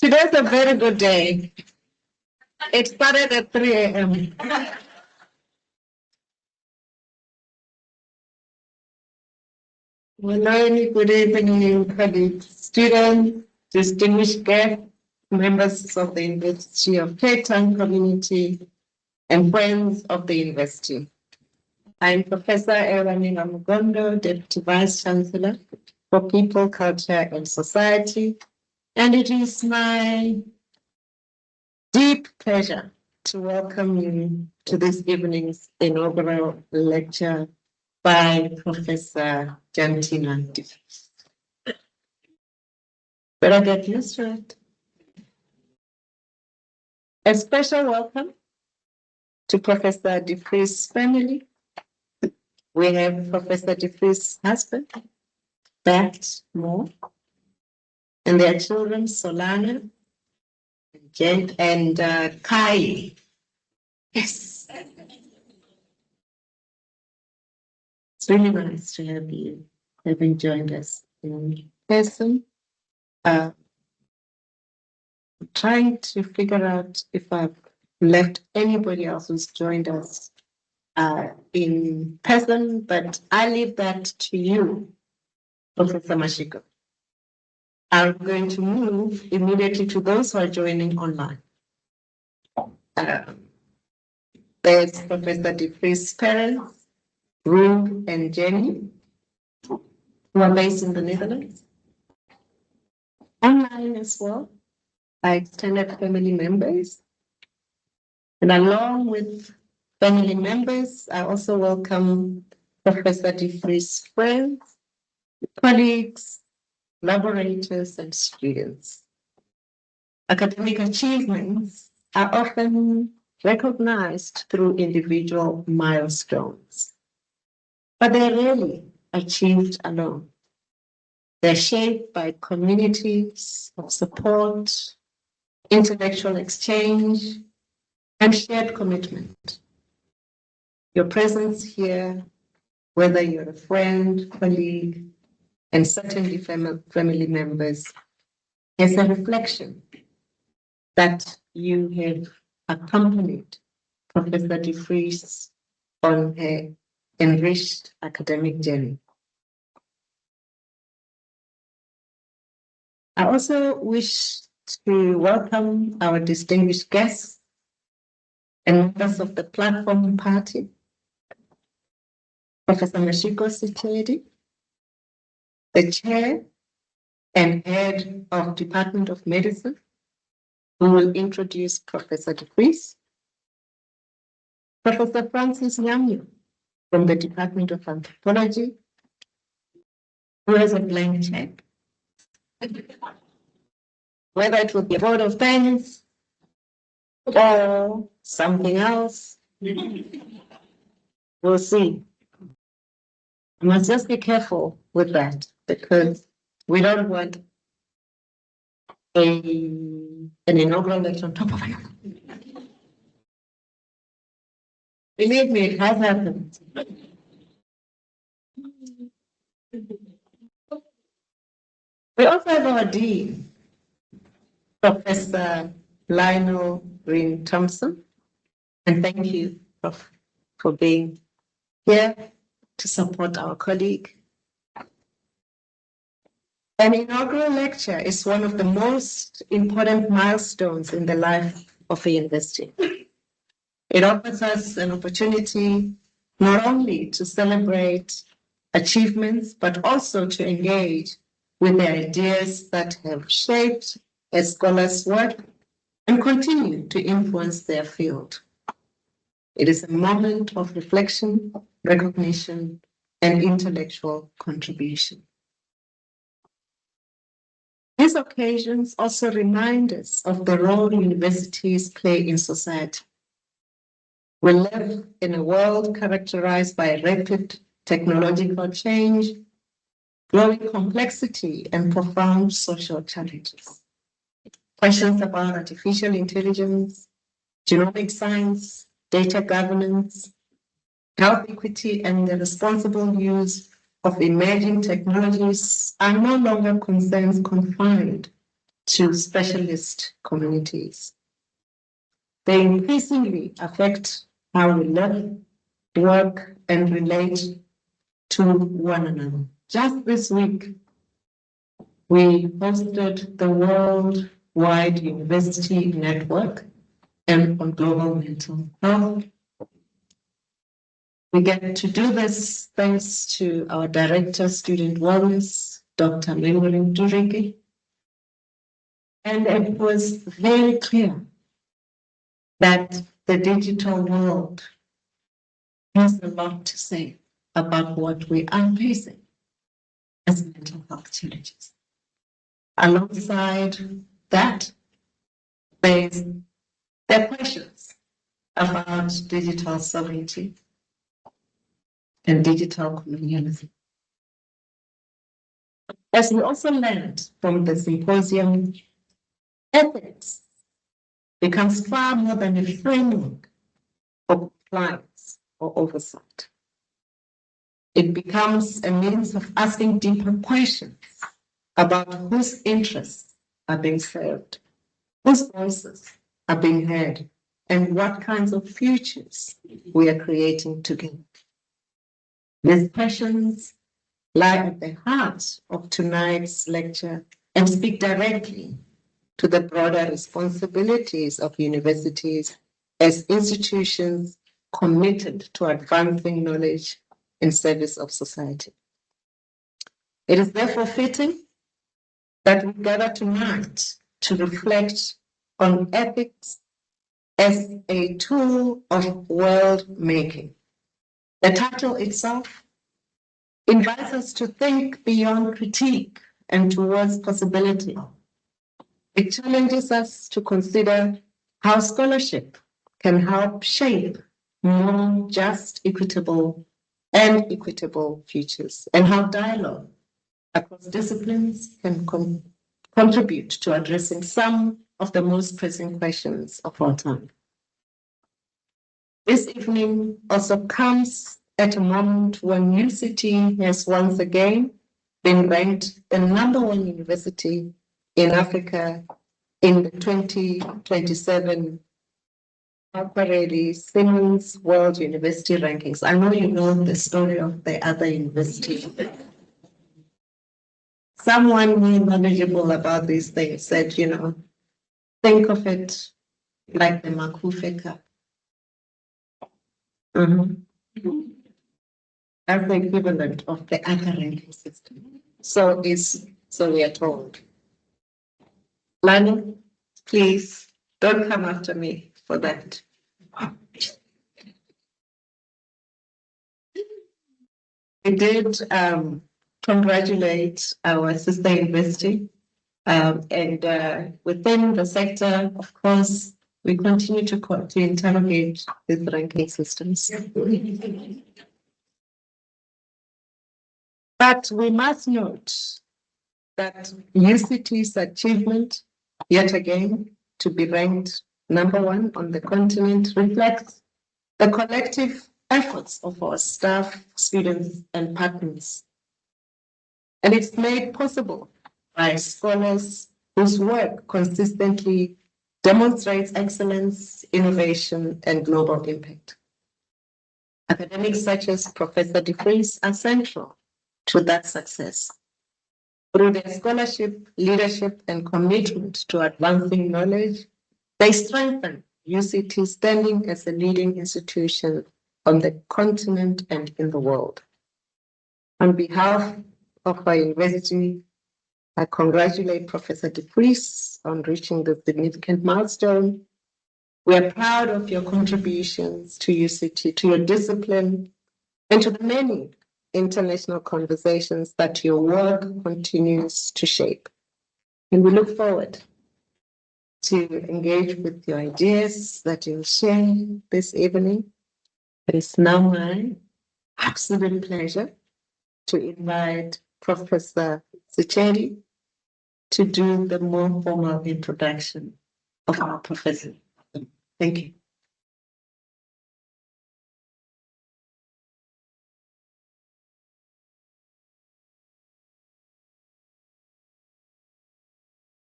Today's a very good day. It started at 3 a.m. Hello, good evening, colleagues, students, distinguished guests, members of the University of Cape Town community, and friends of the university. I'm Professor Eranina Mugondo, Deputy Vice Chancellor for People, Culture, and Society, and it is my deep pleasure to welcome you to this evening's inaugural lecture by Professor Jantina De Vries. But I get used to it. A special welcome to Professor De Vries' family. We have Professor De Vries' husband, Bert Moore, and their children, Solana, Jane, and Kai. Yes. It's really nice to have you having joined us in person. Trying to figure out if I've left anybody else who's joined us in person, but I leave that to you, Professor Mashiko. I'm going to move immediately to those who are joining online. There's Professor De Vries' parents, Rue and Jenny, who are based in the Netherlands. Online as well, our extended family members. And along with family members, I also welcome Professor De Vries' friends, colleagues, collaborators, and students. Academic achievements are often recognized through individual milestones, but they're rarely achieved alone. They're shaped by communities of support, intellectual exchange, and shared commitment. Your presence here, whether you're a friend, colleague, and certainly family members, is a reflection that you have accompanied Professor De Vries on her enriched academic journey. I also wish to welcome our distinguished guests and members of the platform party, Professor Mashiko Sitedi, the chair and head of Department of Medicine, who will introduce Professor De Vries, Professor Francis Nyamyo from the Department of Anthropology, who has a blank check. Whether it will be a vote of thanks or something else, we'll see. I must just be careful with that because we don't want an inaugural lecture on top of it. Believe me, it has happened. We also have our dean, Professor Lionel Green Thompson, and thank you, Prof, for being here to support our colleague. An inaugural lecture is one of the most important milestones in the life of a university. It offers us an opportunity not only to celebrate achievements, but also to engage with the ideas that have shaped a scholar's work and continue to influence their field. It is a moment of reflection, recognition, and intellectual contribution. These occasions also remind us of the role universities play in society. We live in a world characterized by rapid technological change, growing complexity, and profound social challenges. Questions about artificial intelligence, genomic science, data governance, health equity, and the responsible use of emerging technologies are no longer concerns confined to specialist communities. They increasingly affect how we live, work, and relate to one another. Just this week, we hosted the Worldwide University Network and on global mental health. We get to do this thanks to our Director, Student Wellness, Dr. Memory Durigi. And it was very clear that the digital world has a lot to say about what we are facing as mental health challenges. Alongside that, there are questions about digital sovereignty and digital colonialism. As we also learned from the symposium, ethics becomes far more than a framework for compliance or oversight. It becomes a means of asking deeper questions about whose interests are being served, whose voices are being heard, and what kinds of futures we are creating together. These questions lie at the heart of tonight's lecture and speak directly to the broader responsibilities of universities as institutions committed to advancing knowledge in service of society. It is therefore fitting that we gather tonight to reflect on ethics as a tool of world making. The title itself invites us to think beyond critique and towards possibility. It challenges us to consider how scholarship can help shape more just, equitable, and equitable futures, and how dialogue across disciplines can contribute to addressing some of the most pressing questions of our time. This evening also comes at a moment when UCT has once again been ranked the #1 university in Africa in the 2027 Simmons World University Rankings. I know you know the story of the other university. Someone who is knowledgeable about these things said, think of it like the Makufe Cup. As the equivalent of the other ranking system. So we are told. Lani, please don't come after me for that. We did congratulate our sister university, and within the sector, of course, we continue to interrogate these ranking systems. But we must note that UCT's achievement, yet again, to be ranked #1 on the continent reflects the collective efforts of our staff, students, and partners. And it's made possible by scholars whose work consistently demonstrates excellence, innovation, and global impact. Academics such as Professor De Vries are central to that success. Through their scholarship, leadership, and commitment to advancing knowledge, they strengthen UCT's standing as a leading institution on the continent and in the world. On behalf of our university, I congratulate Professor De Vries on reaching the significant milestone. We are proud of your contributions to UCT, to your discipline, and to the many international conversations that your work continues to shape. And we look forward to engage with your ideas that you'll share this evening. It is now my absolute pleasure to invite Professor Sicheri to do the more formal introduction of our professor. Thank you.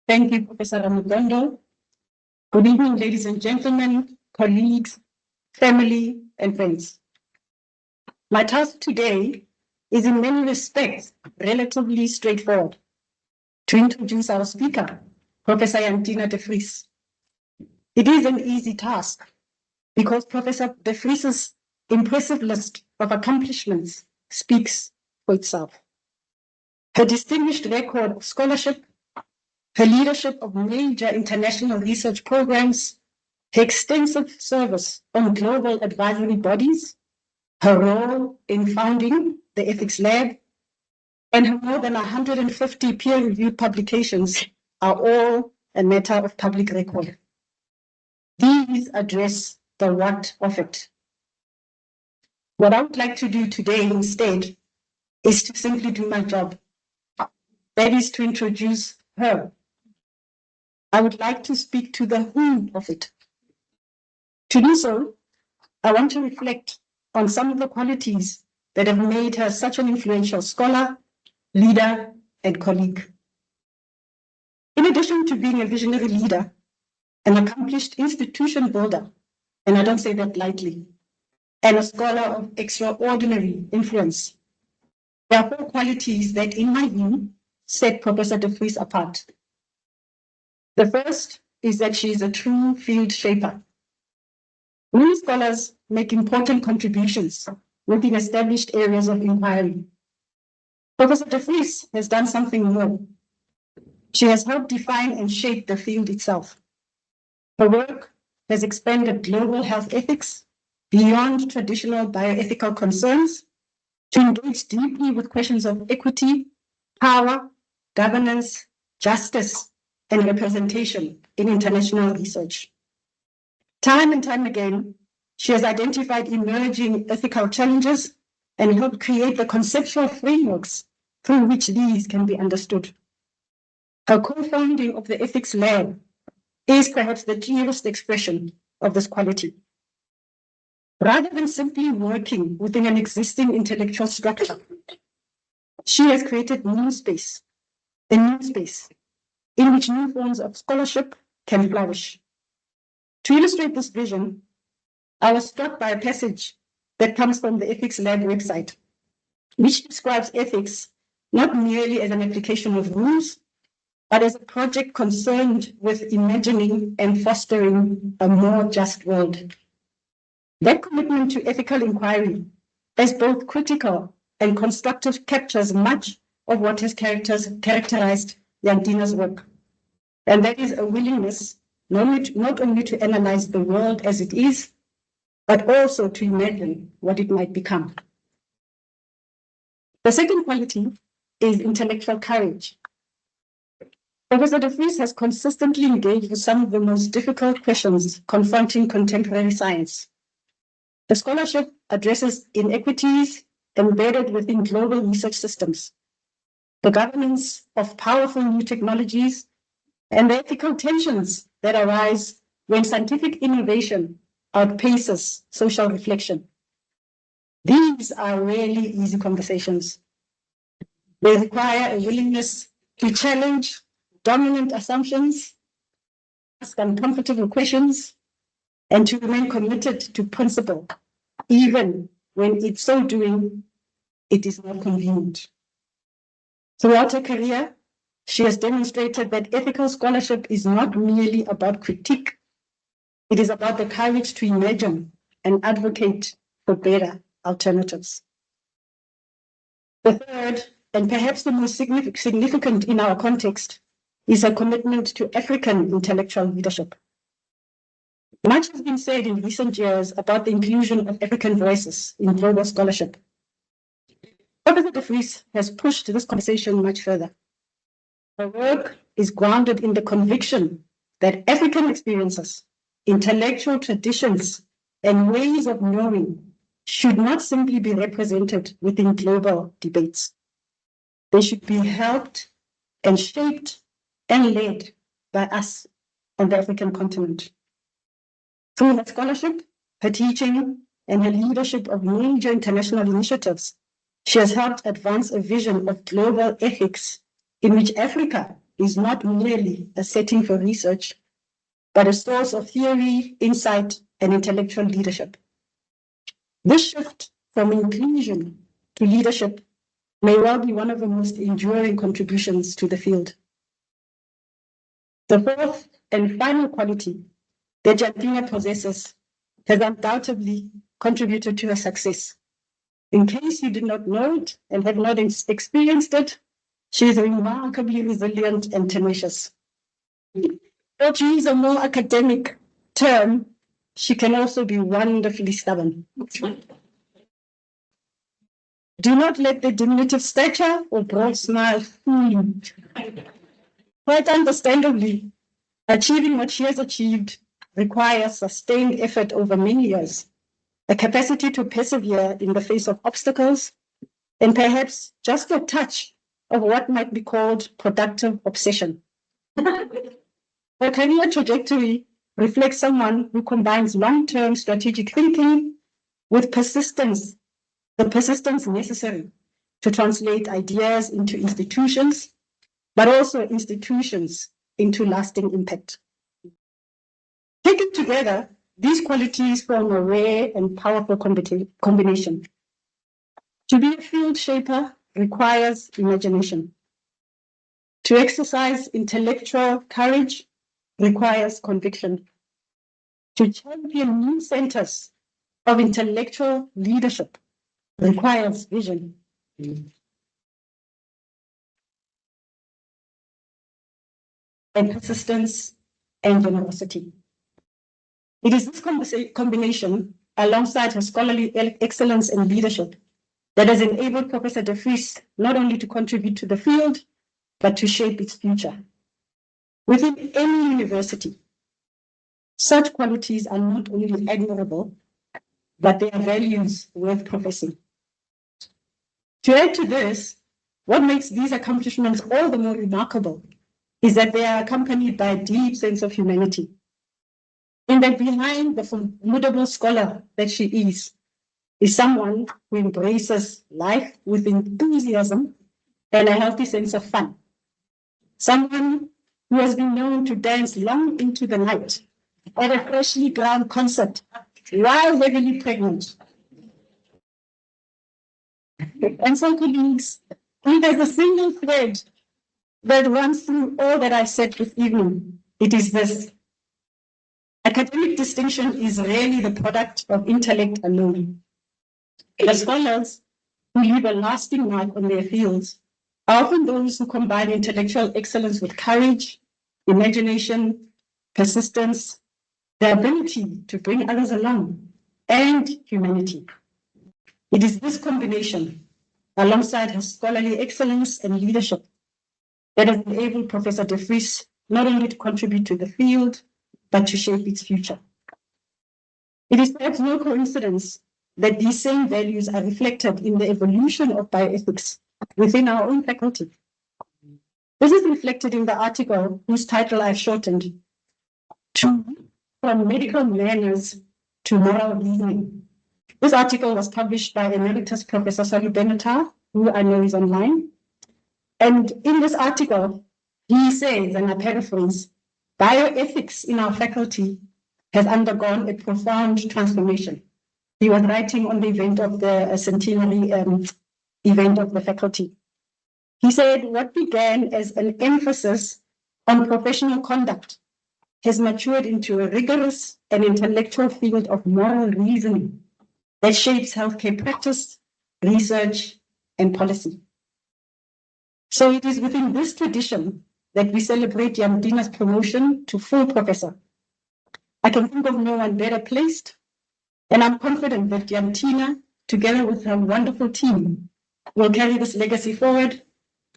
Thank you, Professor Ramugondo. Good evening, ladies and gentlemen, colleagues, family, and friends. My task today is in many respects relatively straightforward. To introduce our speaker, Professor Jantina De Vries. It is an easy task because Professor De Vries's impressive list of accomplishments speaks for itself. Her distinguished record of scholarship, her leadership of major international research programs, her extensive service on global advisory bodies, her role in founding the Ethics Lab, and her more than 150 peer-reviewed publications are all a matter of public record. These address the what of it. What I would like to do today instead is to simply do my job. That is to introduce her. I would like to speak to the who of it. To do so, I want to reflect on some of the qualities that have made her such an influential scholar, leader, and colleague. In addition to being a visionary leader, an accomplished institution builder, and I don't say that lightly, and a scholar of extraordinary influence, there are 4 qualities that, in my view, set Professor De Vries apart. The first is that she is a true field shaper. Many scholars make important contributions within established areas of inquiry. Professor De Vries has done something more. She has helped define and shape the field itself. Her work has expanded global health ethics beyond traditional bioethical concerns to engage deeply with questions of equity, power, governance, justice, and representation in international research. Time and time again, she has identified emerging ethical challenges and helped create the conceptual frameworks through which these can be understood. Her co-founding of the Ethics Lab is perhaps the clearest expression of this quality. Rather than simply working within an existing intellectual structure, she has created a new space in which new forms of scholarship can flourish. To illustrate this vision, I was struck by a passage that comes from the Ethics Lab website, which describes ethics not merely as an application of rules, but as a project concerned with imagining and fostering a more just world. That commitment to ethical inquiry as both critical and constructive captures much of what has characterized Jantina's work. And that is a willingness not only to analyze the world as it is, but also to imagine what it might become. The second quality is intellectual courage. Professor De Vries has consistently engaged with some of the most difficult questions confronting contemporary science. The scholarship addresses inequities embedded within global research systems, the governance of powerful new technologies, and the ethical tensions that arise when scientific innovation outpaces social reflection. These are rarely easy conversations. They require a willingness to challenge dominant assumptions, ask uncomfortable questions, and to remain committed to principle, even when in so doing, it is not convenient. Throughout her career, she has demonstrated that ethical scholarship is not merely about critique, it is about the courage to imagine and advocate for better alternatives. The third, and perhaps the most significant in our context, is her commitment to African intellectual leadership. Much has been said in recent years about the inclusion of African voices in global scholarship. Professor De Vries has pushed this conversation much further. Her work is grounded in the conviction that African experiences, intellectual traditions, and ways of knowing should not simply be represented within global debates. They should be helped and shaped and led by us on the African continent. Through her scholarship, her teaching, and her leadership of major international initiatives, she has helped advance a vision of global ethics in which Africa is not merely a setting for research, but a source of theory, insight, and intellectual leadership. This shift from inclusion to leadership may well be one of the most enduring contributions to the field. The fourth and final quality that Jantina possesses has undoubtedly contributed to her success. In case you did not know it and have not experienced it, she is remarkably resilient and tenacious. Or to use a more academic term, she can also be wonderfully stubborn. Do not let the diminutive stature or broad smile fool you. Quite understandably, achieving what she has achieved requires sustained effort over many years, a capacity to persevere in the face of obstacles, and perhaps just a touch of what might be called productive obsession. Her career trajectory reflects someone who combines long-term strategic thinking with persistence, the persistence necessary to translate ideas into institutions, but also institutions into lasting impact. Taken together, these qualities form a rare and powerful combination. To be a field shaper requires imagination. To exercise intellectual courage requires conviction. To champion new centers of intellectual leadership requires vision. And persistence and generosity. It is this combination, alongside her scholarly excellence and leadership, that has enabled Professor De Vries not only to contribute to the field, but to shape its future. Within any university, such qualities are not only admirable, but they are values worth professing. To add to this, what makes these accomplishments all the more remarkable is that they are accompanied by a deep sense of humanity. And that behind the formidable scholar that she is someone who embraces life with enthusiasm and a healthy sense of fun. Someone who has been known to dance long into the night at a freshly ground concert while heavily pregnant. And so, colleagues, if there's a single thread that runs through all that I said this evening, it is this. Academic distinction is rarely the product of intellect alone. The scholars who leave a lasting mark on their fields are often those who combine intellectual excellence with courage, imagination, persistence, the ability to bring others along, and humanity. It is this combination, alongside her scholarly excellence and leadership, that has enabled Professor De Vries not only to contribute to the field, but to shape its future. It is perhaps no coincidence that these same values are reflected in the evolution of bioethics within our own faculty. This is reflected in the article whose title I've shortened to From Medical Manners to Moral Reasoning. This article was published by Emeritus Professor Sally Benatar, who I know is online. And in this article, he says, and I paraphrase, bioethics in our faculty has undergone a profound transformation. He was writing on the event of the centenary event of the faculty. He said, what began as an emphasis on professional conduct has matured into a rigorous and intellectual field of moral reasoning that shapes healthcare practice, research, and policy. So it is within this tradition that we celebrate Yamdina's promotion to full professor. I can think of no one better placed, and I'm confident that Jantina, together with her wonderful team, will carry this legacy forward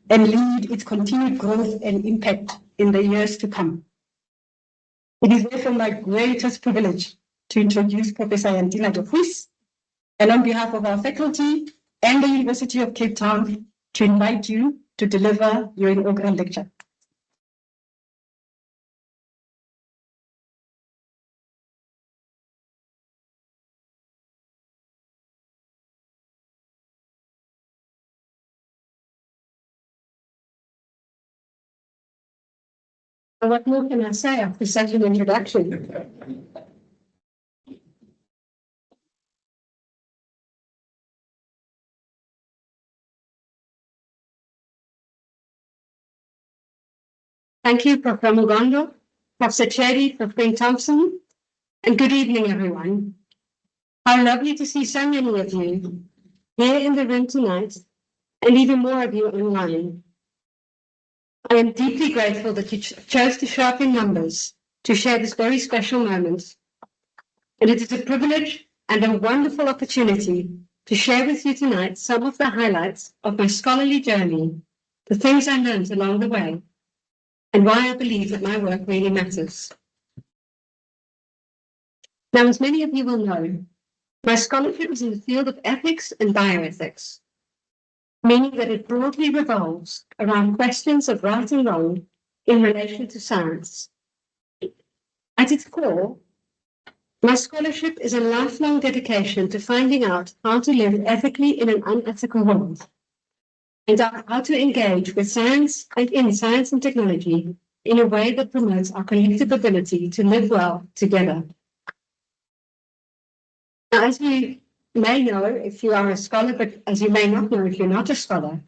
and lead its continued growth and impact in the years to come. It is therefore my greatest privilege to introduce Professor Jantina De Vries, and on behalf of our faculty and the University of Cape Town, to invite you to deliver your inaugural lecture. What more can I say after such an introduction? Thank you, Professor Mugondo, Professor Cherry, Professor Thompson, and good evening, everyone. How lovely to see so many of you here in the room tonight, and even more of you online. I am deeply grateful that you chose to show up in numbers to share this very special moment. And it is a privilege and a wonderful opportunity to share with you tonight some of the highlights of my scholarly journey, the things I learned along the way, and why I believe that my work really matters. Now, as many of you will know, my scholarship is in the field of ethics and bioethics, meaning that it broadly revolves around questions of right and wrong in relation to science. At its core, my scholarship is a lifelong dedication to finding out how to live ethically in an unethical world, and how to engage with science and in science and technology in a way that promotes our collective ability to live well together. Now, as you may know if you are a scholar, but as you may not know if you're not a scholar,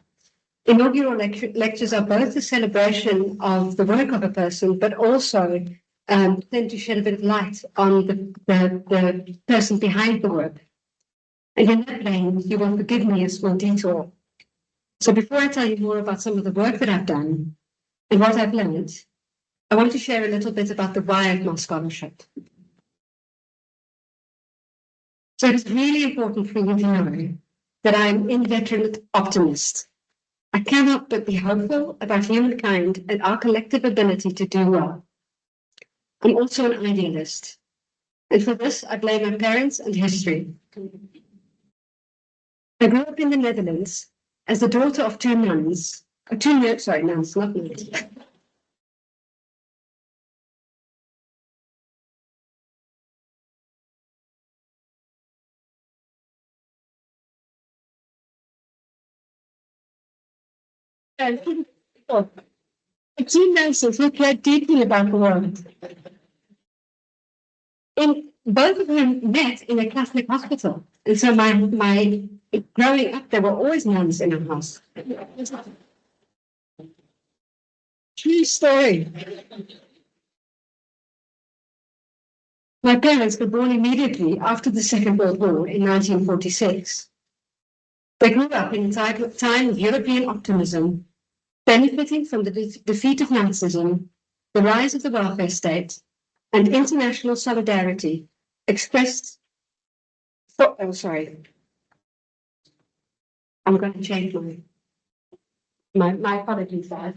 inaugural lectures are both a celebration of the work of a person, but also tend to shed a bit of light on the person behind the work. And in that vein, you will forgive me a small detour. So before I tell you more about some of the work that I've done and what I've learned, I want to share a little bit about the why of my scholarship. So it's really important for you to know that I'm an inveterate optimist. I cannot but be hopeful about humankind and our collective ability to do well. I'm also an idealist, and for this I blame my parents and history. I grew up in the Netherlands as the daughter of nuns, not nuns. Two nurses who cared deeply about the world. In both of whom met in a Catholic hospital. And so my growing up, there were always nuns in our house. True story. My parents were born immediately after the Second World War in 1946. They grew up in a time of European optimism, benefiting from the defeat of Nazism, the rise of the welfare state, and international solidarity expressed for, I'm going to change my apologies, guys.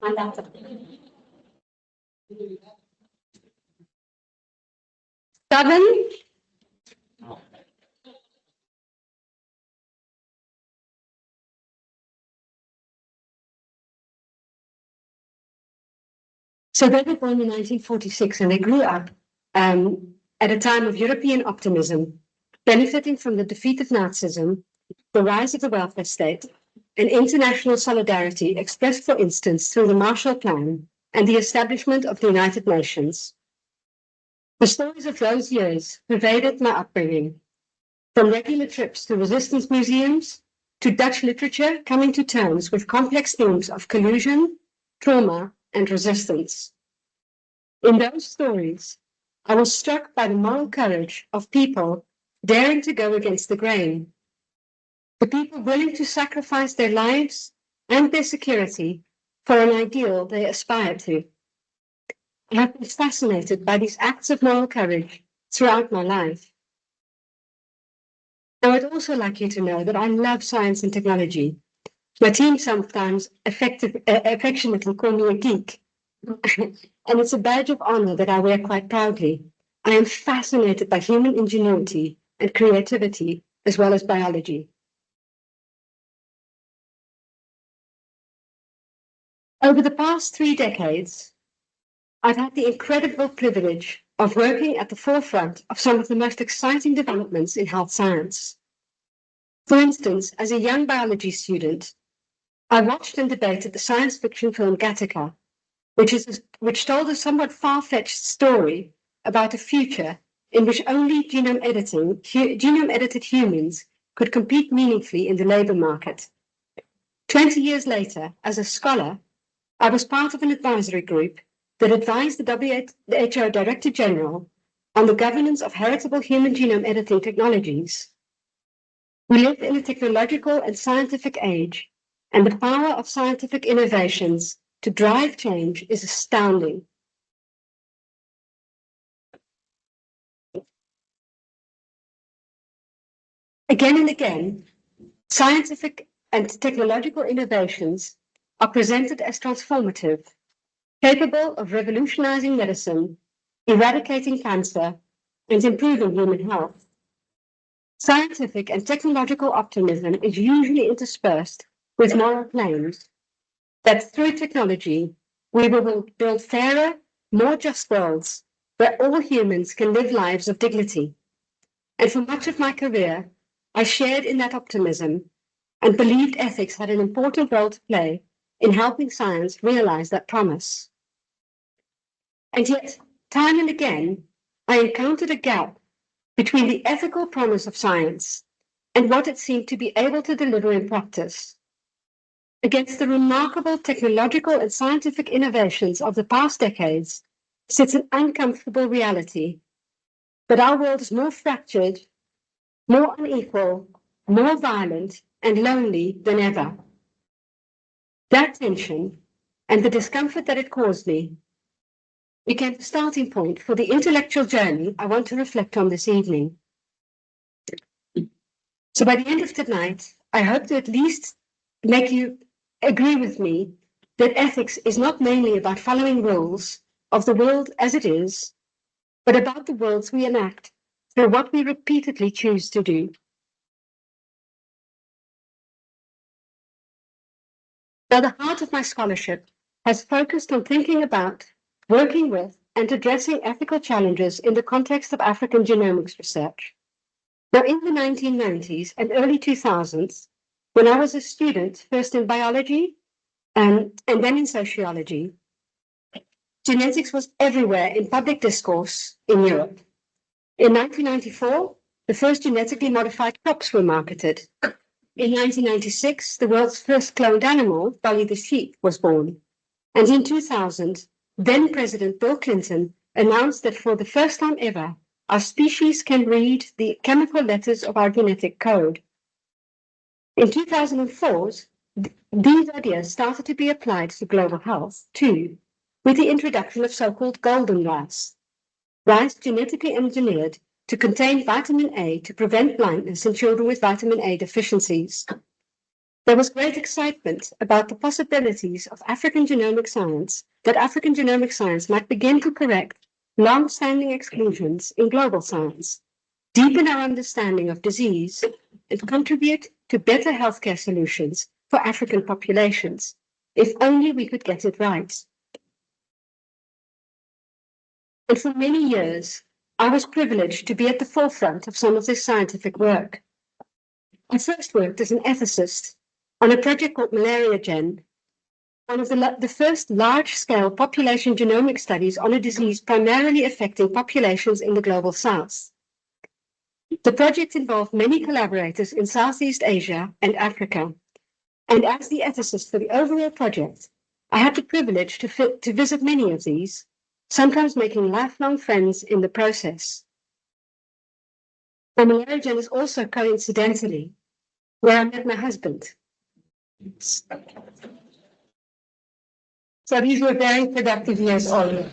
My laptop. 7. So they were born in 1946 and they grew up at a time of European optimism, benefiting from the defeat of Nazism, the rise of the welfare state, and international solidarity expressed, for instance, through the Marshall Plan and the establishment of the United Nations. The stories of those years pervaded my upbringing, from regular trips to resistance museums to Dutch literature coming to terms with complex themes of collusion, trauma, and resistance. In those stories, I was struck by the moral courage of people daring to go against the grain, the people willing to sacrifice their lives and their security for an ideal they aspire to. I have been fascinated by these acts of moral courage throughout my life. I would also like you to know that I love science and technology. My team sometimes affectionately call me a geek, and it's a badge of honor that I wear quite proudly. I am fascinated by human ingenuity and creativity, as well as biology. Over the past 3 decades, I've had the incredible privilege of working at the forefront of some of the most exciting developments in health science. For instance, as a young biology student, I watched and debated the science fiction film Gattaca, which told a somewhat far-fetched story about a future in which only genome-edited humans could compete meaningfully in the labor market. 20 years later, as a scholar, I was part of an advisory group that advised the WHO Director General on the governance of heritable human genome editing technologies. We live in a technological and scientific age, and the power of scientific innovations to drive change is astounding. Again and again, scientific and technological innovations are presented as transformative, capable of revolutionizing medicine, eradicating cancer, and improving human health. Scientific and technological optimism is usually interspersed with moral claims that through technology, we will build fairer, more just worlds where all humans can live lives of dignity. And for much of my career, I shared in that optimism and believed ethics had an important role to play in helping science realize that promise. And yet, time and again, I encountered a gap between the ethical promise of science and what it seemed to be able to deliver in practice. Against the remarkable technological and scientific innovations of the past decades sits an uncomfortable reality that our world is more fractured, more unequal, more violent, and lonely than ever. That tension and the discomfort that it caused me became the starting point for the intellectual journey I want to reflect on this evening. So by the end of tonight, I hope to at least make you agree with me that ethics is not mainly about following rules of the world as it is, but about the worlds we enact through what we repeatedly choose to do. Now, the heart of my scholarship has focused on thinking about, working with, and addressing ethical challenges in the context of African genomics research. Now, in the 1990s and early 2000s, when I was a student, first in biology and then in sociology, genetics was everywhere in public discourse in Europe. In 1994, the first genetically modified crops were marketed. In 1996, the world's first cloned animal, Dolly the sheep, was born. And in 2000, then President Bill Clinton announced that for the first time ever, our species can read the chemical letters of our genetic code. In 2004, these ideas started to be applied to global health, too, with the introduction of so-called golden rice genetically engineered to contain vitamin A to prevent blindness in children with vitamin A deficiencies. There was great excitement about the possibilities of African genomic science, that African genomic science might begin to correct long-standing exclusions in global science, deepen our understanding of disease, and contribute to better healthcare solutions for African populations, if only we could get it right. And for many years, I was privileged to be at the forefront of some of this scientific work. I first worked as an ethicist on a project called Malaria Gen, one of the first large-scale population genomic studies on a disease primarily affecting populations in the global south. The project involved many collaborators in Southeast Asia and Africa, and as the ethicist for the overall project, I had the privilege to visit many of these, sometimes making lifelong friends in the process. Malaria Gen is also coincidentally where I met my husband. So these were very productive years all.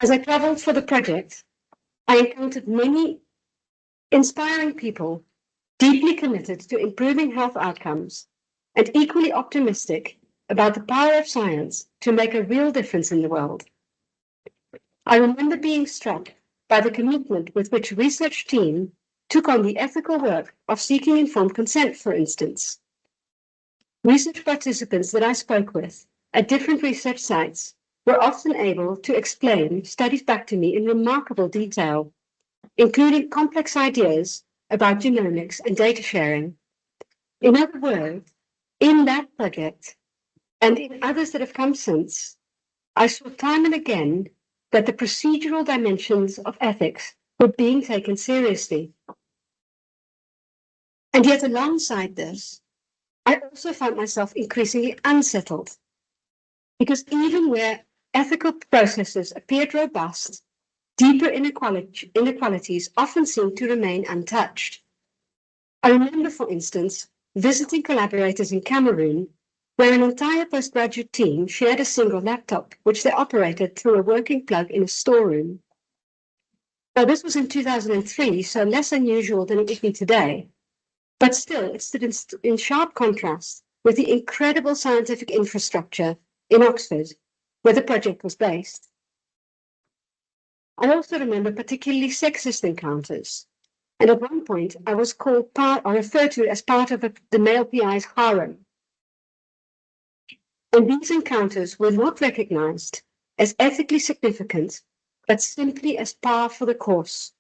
As I traveled for the project, I encountered many inspiring people deeply committed to improving health outcomes and equally optimistic about the power of science to make a real difference in the world. I remember being struck by the commitment with which research team took on the ethical work of seeking informed consent, for instance. Research participants that I spoke with at different research sites were often able to explain studies back to me in remarkable detail, including complex ideas about genomics and data sharing. In other words, in that project and in others that have come since, I saw time and again that the procedural dimensions of ethics were being taken seriously. And yet alongside this, I also found myself increasingly unsettled, because even where ethical processes appeared robust, deeper inequalities often seemed to remain untouched. I remember, for instance, visiting collaborators in Cameroon, where an entire postgraduate team shared a single laptop, which they operated through a working plug in a storeroom. Now, this was in 2003, so less unusual than it would be today, but still, it stood in sharp contrast with the incredible scientific infrastructure in Oxford, where the project was based. I also remember particularly sexist encounters, and at one point I was called part or referred to as part of the male PI's harem. And these encounters were not recognized as ethically significant, but simply as par for the course.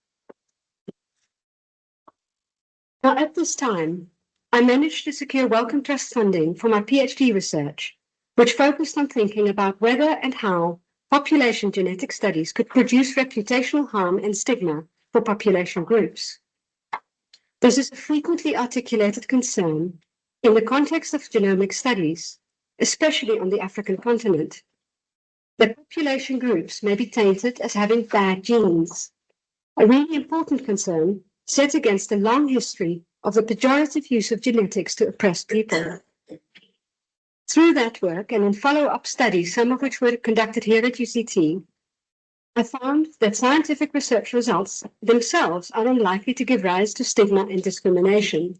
Now, at this time, I managed to secure Wellcome Trust funding for my PhD research, which focused on thinking about whether and how population genetic studies could produce reputational harm and stigma for population groups. This is a frequently articulated concern in the context of genomic studies, especially on the African continent, that population groups may be tainted as having bad genes, a really important concern set against a long history of the pejorative use of genetics to oppress people. Through that work and in follow-up studies, some of which were conducted here at UCT, I found that scientific research results themselves are unlikely to give rise to stigma and discrimination.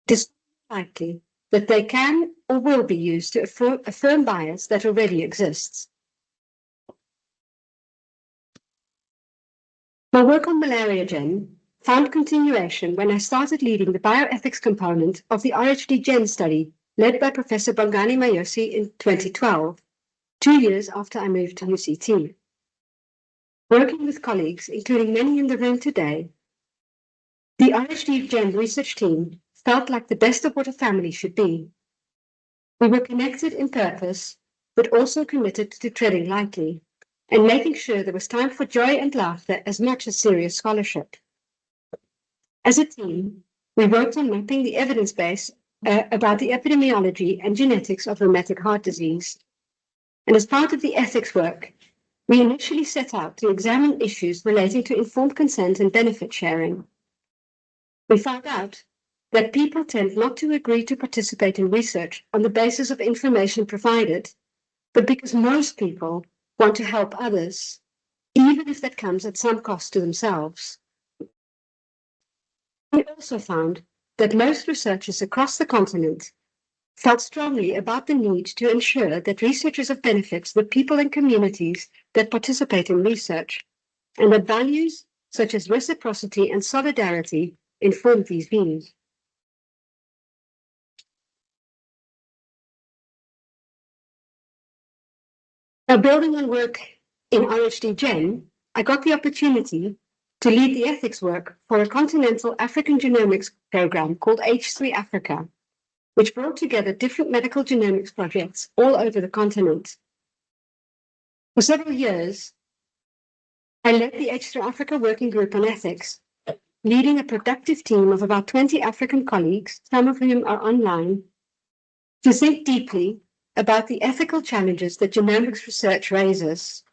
It is likely that they can or will be used to affirm bias that already exists. My work on malaria gen found continuation when I started leading the bioethics component of the RHD gen study led by Professor Bongani Mayosi in 2012, 2 years after I moved to UCT. Working with colleagues, including many in the room today, the RHD gen research team felt like the best of what a family should be. We were connected in purpose, but also committed to treading lightly and making sure there was time for joy and laughter as much as serious scholarship. As a team, we worked on mapping the evidence base about the epidemiology and genetics of rheumatic heart disease. And as part of the ethics work, we initially set out to examine issues relating to informed consent and benefit sharing. We found out that people tend not to agree to participate in research on the basis of information provided, but because most people want to help others, even if that comes at some cost to themselves. We also found that most researchers across the continent felt strongly about the need to ensure that research is of benefit to the people and communities that participate in research, and that values such as reciprocity and solidarity inform these views. Now, building on work in RHD Gen, I got the opportunity to lead the ethics work for a continental African genomics program called H3 Africa, which brought together different medical genomics projects all over the continent. For several years, I led the H3 Africa Working Group on Ethics, leading a productive team of about 20 African colleagues, some of whom are online, to think deeply about the ethical challenges that genomics research raises.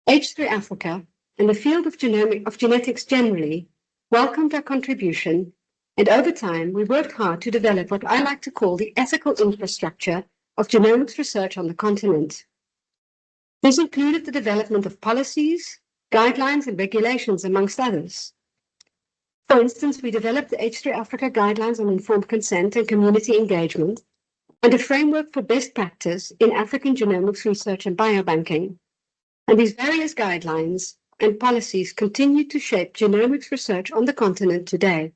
H3 Africa and the field of genetics generally welcomed our contribution, and over time we worked hard to develop what I like to call the ethical infrastructure of genomics research on the continent. This included the development of policies, guidelines, and regulations, amongst others. For instance, we developed the H3 Africa Guidelines on Informed Consent and Community Engagement, and a framework for best practice in African genomics research and biobanking. And these various guidelines and policies continue to shape genomics research on the continent today.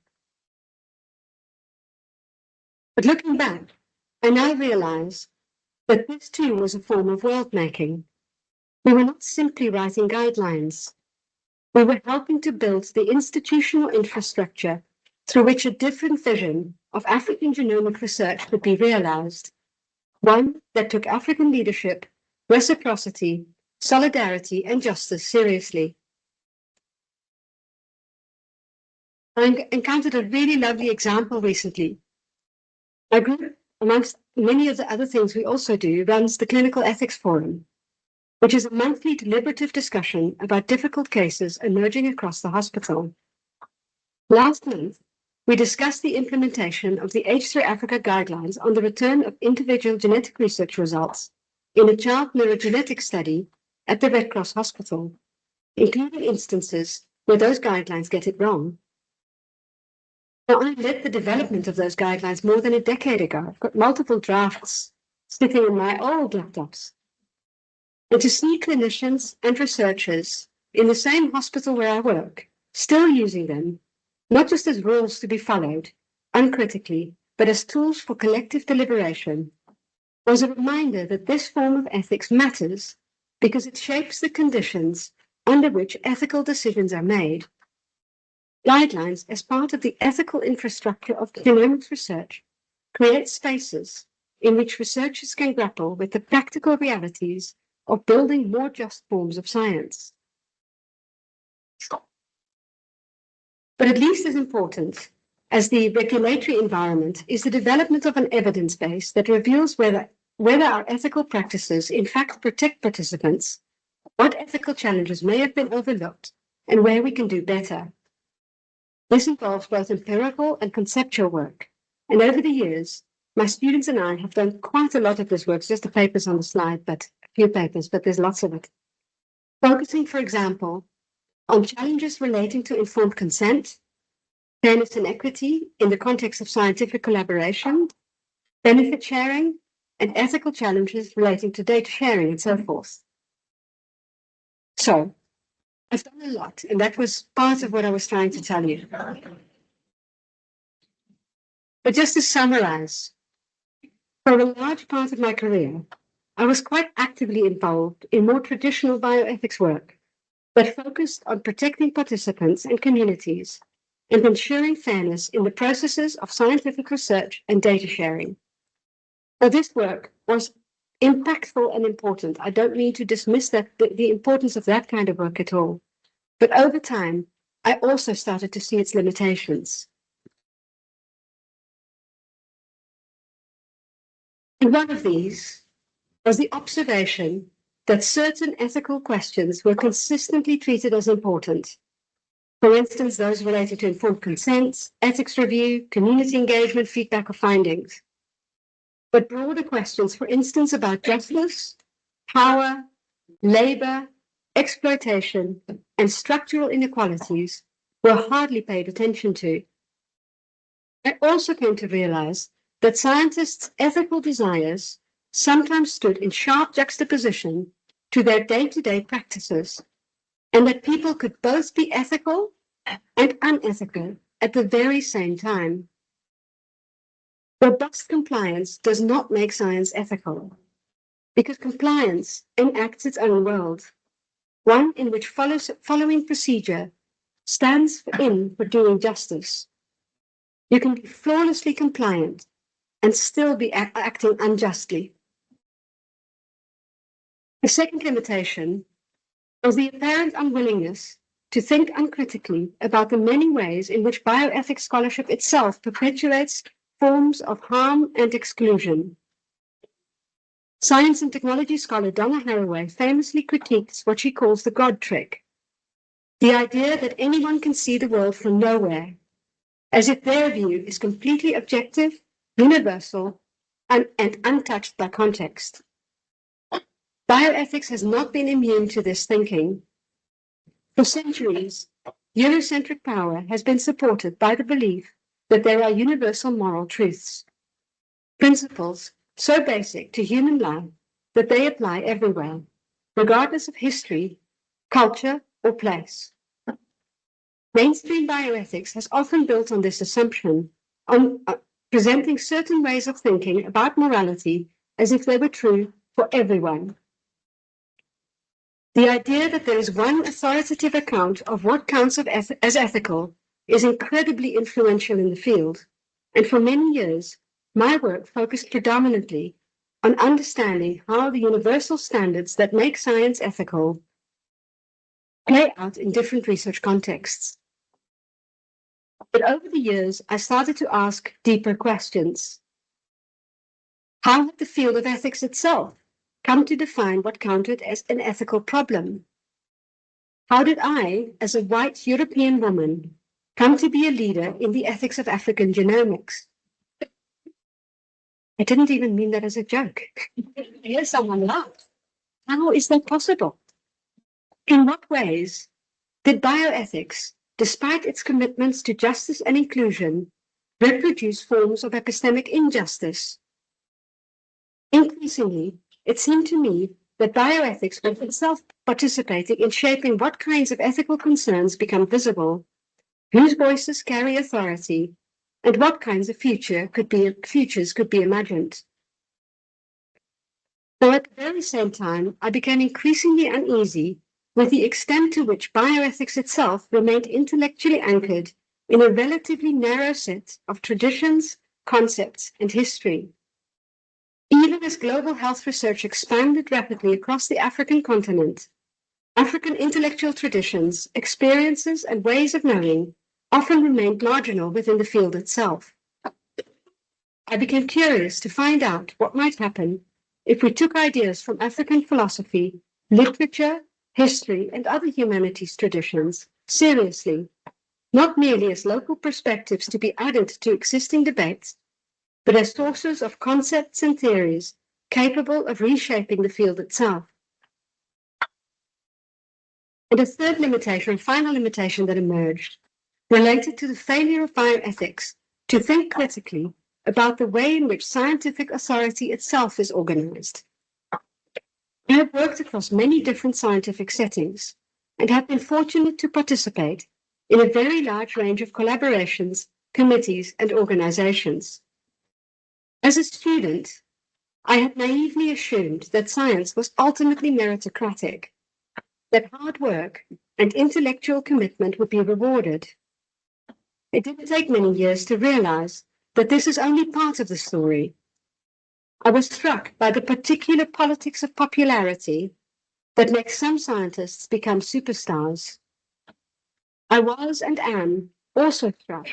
But looking back, I now realize that this too was a form of world making. We were not simply writing guidelines. We were helping to build the institutional infrastructure through which a different vision of African genomic research could be realized, one that took African leadership, reciprocity, solidarity, and justice seriously. I encountered a really lovely example recently. My group, amongst many of the other things we also do, runs the Clinical Ethics Forum, which is a monthly deliberative discussion about difficult cases emerging across the hospital. Last month, we discussed the implementation of the H3 Africa guidelines on the return of individual genetic research results in a child neurogenetic study at the Red Cross Hospital, including instances where those guidelines get it wrong. Now, I led the development of those guidelines more than a decade ago. I've got multiple drafts sitting in my old laptops. And to see clinicians and researchers in the same hospital where I work still using them, not just as rules to be followed uncritically, but as tools for collective deliberation, was a reminder that this form of ethics matters because it shapes the conditions under which ethical decisions are made. Guidelines, as part of the ethical infrastructure of genomics research, create spaces in which researchers can grapple with the practical realities of building more just forms of science. But at least as important as the regulatory environment is the development of an evidence base that reveals whether our ethical practices in fact protect participants, what ethical challenges may have been overlooked, and where we can do better. This involves both empirical and conceptual work, and over the years, my students and I have done quite a lot of this work. It's just the papers on the slide, but a few papers, but there's lots of it. Focusing, for example, on challenges relating to informed consent, fairness and equity in the context of scientific collaboration, benefit sharing, and ethical challenges relating to data sharing and so forth. So, I've done a lot, and that was part of what I was trying to tell you. But just to summarize, for a large part of my career, I was quite actively involved in more traditional bioethics work that focused on protecting participants and communities and ensuring fairness in the processes of scientific research and data sharing. Now, this work was impactful and important. I don't mean to dismiss the importance of that kind of work at all. But over time, I also started to see its limitations. And one of these was the observation that certain ethical questions were consistently treated as important. For instance, those related to informed consent, ethics review, community engagement, feedback, or findings. But broader questions, for instance, about justice, power, labor, exploitation, and structural inequalities were hardly paid attention to. I also came to realize that scientists' ethical desires sometimes stood in sharp juxtaposition to their day-to-day practices, and that people could both be ethical and unethical at the very same time. Robust compliance does not make science ethical, because compliance enacts its own world, one in which following procedure stands for doing justice. You can be flawlessly compliant and still be acting unjustly. The second limitation was the apparent unwillingness to think uncritically about the many ways in which bioethics scholarship itself perpetuates forms of harm and exclusion. Science and technology scholar Donna Haraway famously critiques what she calls the God trick, the idea that anyone can see the world from nowhere, as if their view is completely objective, universal, and untouched by context. Bioethics has not been immune to this thinking. For centuries, Eurocentric power has been supported by the belief that there are universal moral truths, principles so basic to human life that they apply everywhere, regardless of history, culture, or place. Mainstream bioethics has often built on this assumption, on presenting certain ways of thinking about morality as if they were true for everyone. The idea that there is one authoritative account of what counts as ethical is incredibly influential in the field, and for many years, my work focused predominantly on understanding how the universal standards that make science ethical play out in different research contexts. But over the years, I started to ask deeper questions. How had the field of ethics itself come to define what counted as an ethical problem? How did I, as a white European woman, come to be a leader in the ethics of African genomics? I didn't even mean that as a joke. Hear someone laugh. How is that possible? In what ways did bioethics, despite its commitments to justice and inclusion, reproduce forms of epistemic injustice? Increasingly, it seemed to me that bioethics was itself participating in shaping what kinds of ethical concerns become visible, whose voices carry authority, and what kinds of futures could be imagined. Though at the very same time, I became increasingly uneasy with the extent to which bioethics itself remained intellectually anchored in a relatively narrow set of traditions, concepts, and history. Even as global health research expanded rapidly across the African continent, African intellectual traditions, experiences, and ways of knowing often remained marginal within the field itself. I became curious to find out what might happen if we took ideas from African philosophy, literature, history, and other humanities traditions seriously, not merely as local perspectives to be added to existing debates, but as sources of concepts and theories capable of reshaping the field itself. And a third limitation, final limitation that emerged, related to the failure of bioethics to think critically about the way in which scientific authority itself is organized. I have worked across many different scientific settings and have been fortunate to participate in a very large range of collaborations, committees, and organizations. As a student, I had naively assumed that science was ultimately meritocratic, that hard work and intellectual commitment would be rewarded. It didn't take many years to realize that this is only part of the story. I was struck by the particular politics of popularity that makes some scientists become superstars. I was and am also struck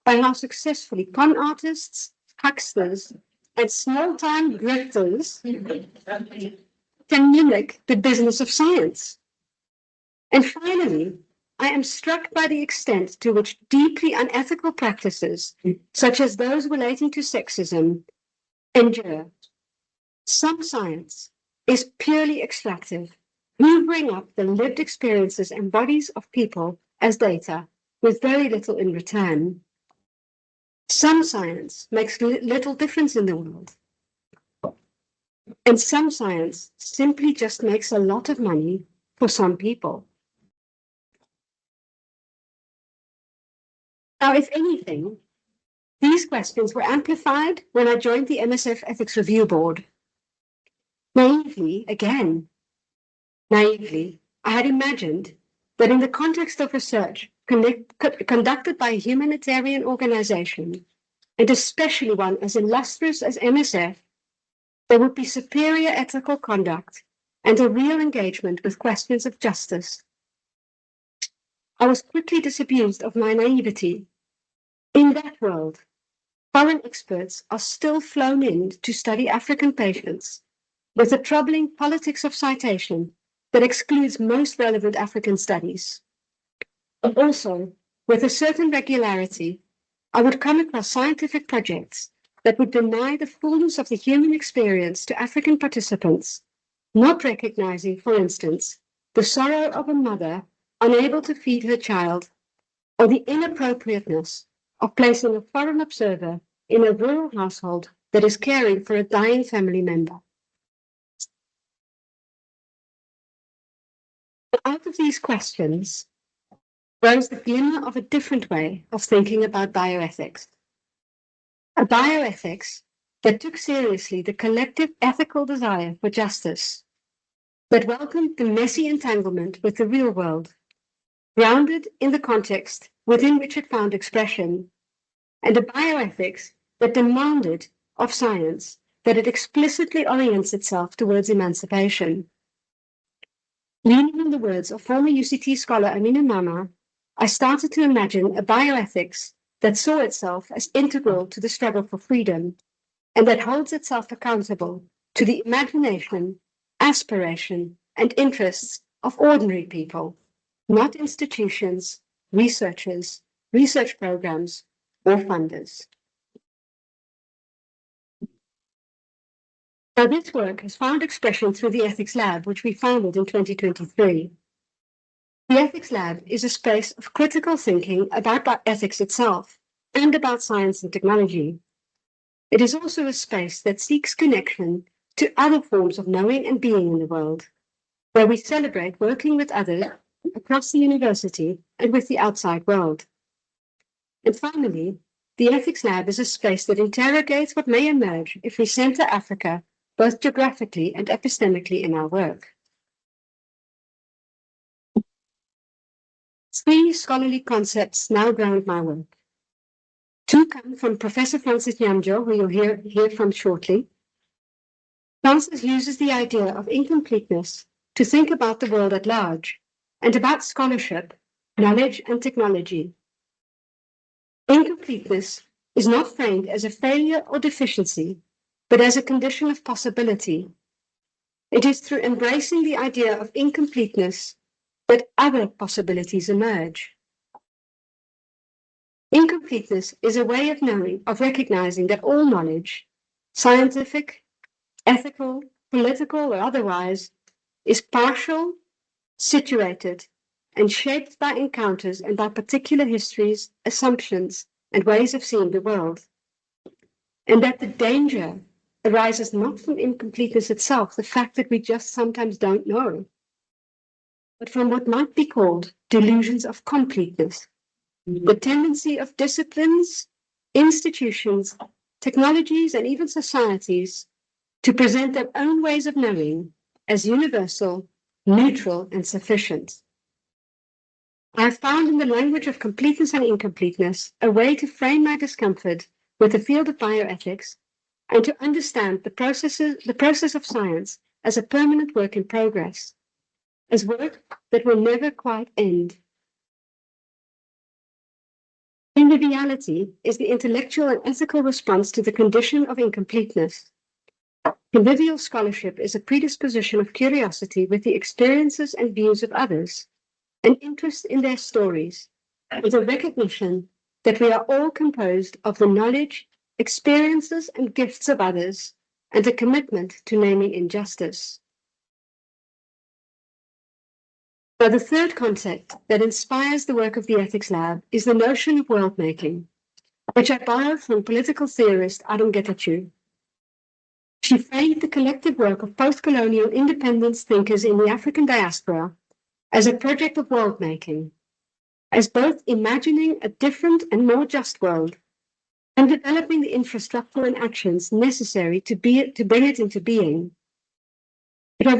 by how successfully con artists, hucksters, and small-time grifters can mimic the business of science. And finally, I am struck by the extent to which deeply unethical practices, such as those relating to sexism, endure. Some science is purely extractive, hoovering up the lived experiences and bodies of people as data, with very little in return. Some science makes little difference in the world. And some science simply just makes a lot of money for some people. Now, if anything, these questions were amplified when I joined the MSF Ethics Review Board. Naively, I had imagined that in the context of research conducted by a humanitarian organization, and especially one as illustrious as MSF, there would be superior ethical conduct and a real engagement with questions of justice. I was quickly disabused of my naivety. In that world, foreign experts are still flown in to study African patients with a troubling politics of citation that excludes most relevant African studies. Also, with a certain regularity, I would come across scientific projects that would deny the fullness of the human experience to African participants, not recognizing, for instance, the sorrow of a mother unable to feed her child, or the inappropriateness of placing a foreign observer in a rural household that is caring for a dying family member. Out of these questions rose the glimmer of a different way of thinking about bioethics. A bioethics that took seriously the collective ethical desire for justice. that welcomed the messy entanglement with the real world, grounded in the context within which it found expression, and a bioethics that demanded of science that it explicitly orients itself towards emancipation. Leaning on the words of former UCT scholar Amina Mama, I started to imagine a bioethics that saw itself as integral to the struggle for freedom and that holds itself accountable to the imagination, aspiration, and interests of ordinary people, not institutions, researchers, research programs, or funders. Now, this work has found expression through the Ethics Lab, which we founded in 2023. The Ethics Lab is a space of critical thinking about ethics itself and about science and technology. It is also a space that seeks connection to other forms of knowing and being in the world, where we celebrate working with others across the university and with the outside world. And finally, the Ethics Lab is a space that interrogates what may emerge if we center Africa both geographically and epistemically in our work. 3 scholarly concepts now ground my work. 2 come from Professor Francis Nyamjo, who you'll hear from shortly. Francis uses the idea of incompleteness to think about the world at large and about scholarship, knowledge, and technology. Incompleteness is not framed as a failure or deficiency, but as a condition of possibility. It is through embracing the idea of incompleteness that other possibilities emerge. Incompleteness is a way of knowing, of recognizing that all knowledge, scientific, ethical, political, or otherwise, is partial, situated, and shaped by encounters and by particular histories, assumptions, and ways of seeing the world. And that the danger arises not from incompleteness itself, the fact that we just sometimes don't know, but from what might be called delusions of completeness, the tendency of disciplines, institutions, technologies, and even societies to present their own ways of knowing as universal, neutral, and sufficient. I have found in the language of completeness and incompleteness a way to frame my discomfort with the field of bioethics and to understand the process of science as a permanent work in progress, as work that will never quite end. Conviviality is the intellectual and ethical response to the condition of incompleteness. Convivial scholarship is a predisposition of curiosity with the experiences and views of others, an interest in their stories, with a recognition that we are all composed of the knowledge, experiences, and gifts of others, and a commitment to naming injustice. Now, the third concept that inspires the work of the Ethics Lab is the notion of worldmaking, which I borrowed from political theorist Adam Getachew. She framed the collective work of post-colonial independence thinkers in the African diaspora as a project of world-making, as both imagining a different and more just world and developing the infrastructure and actions necessary to bring it into being. But I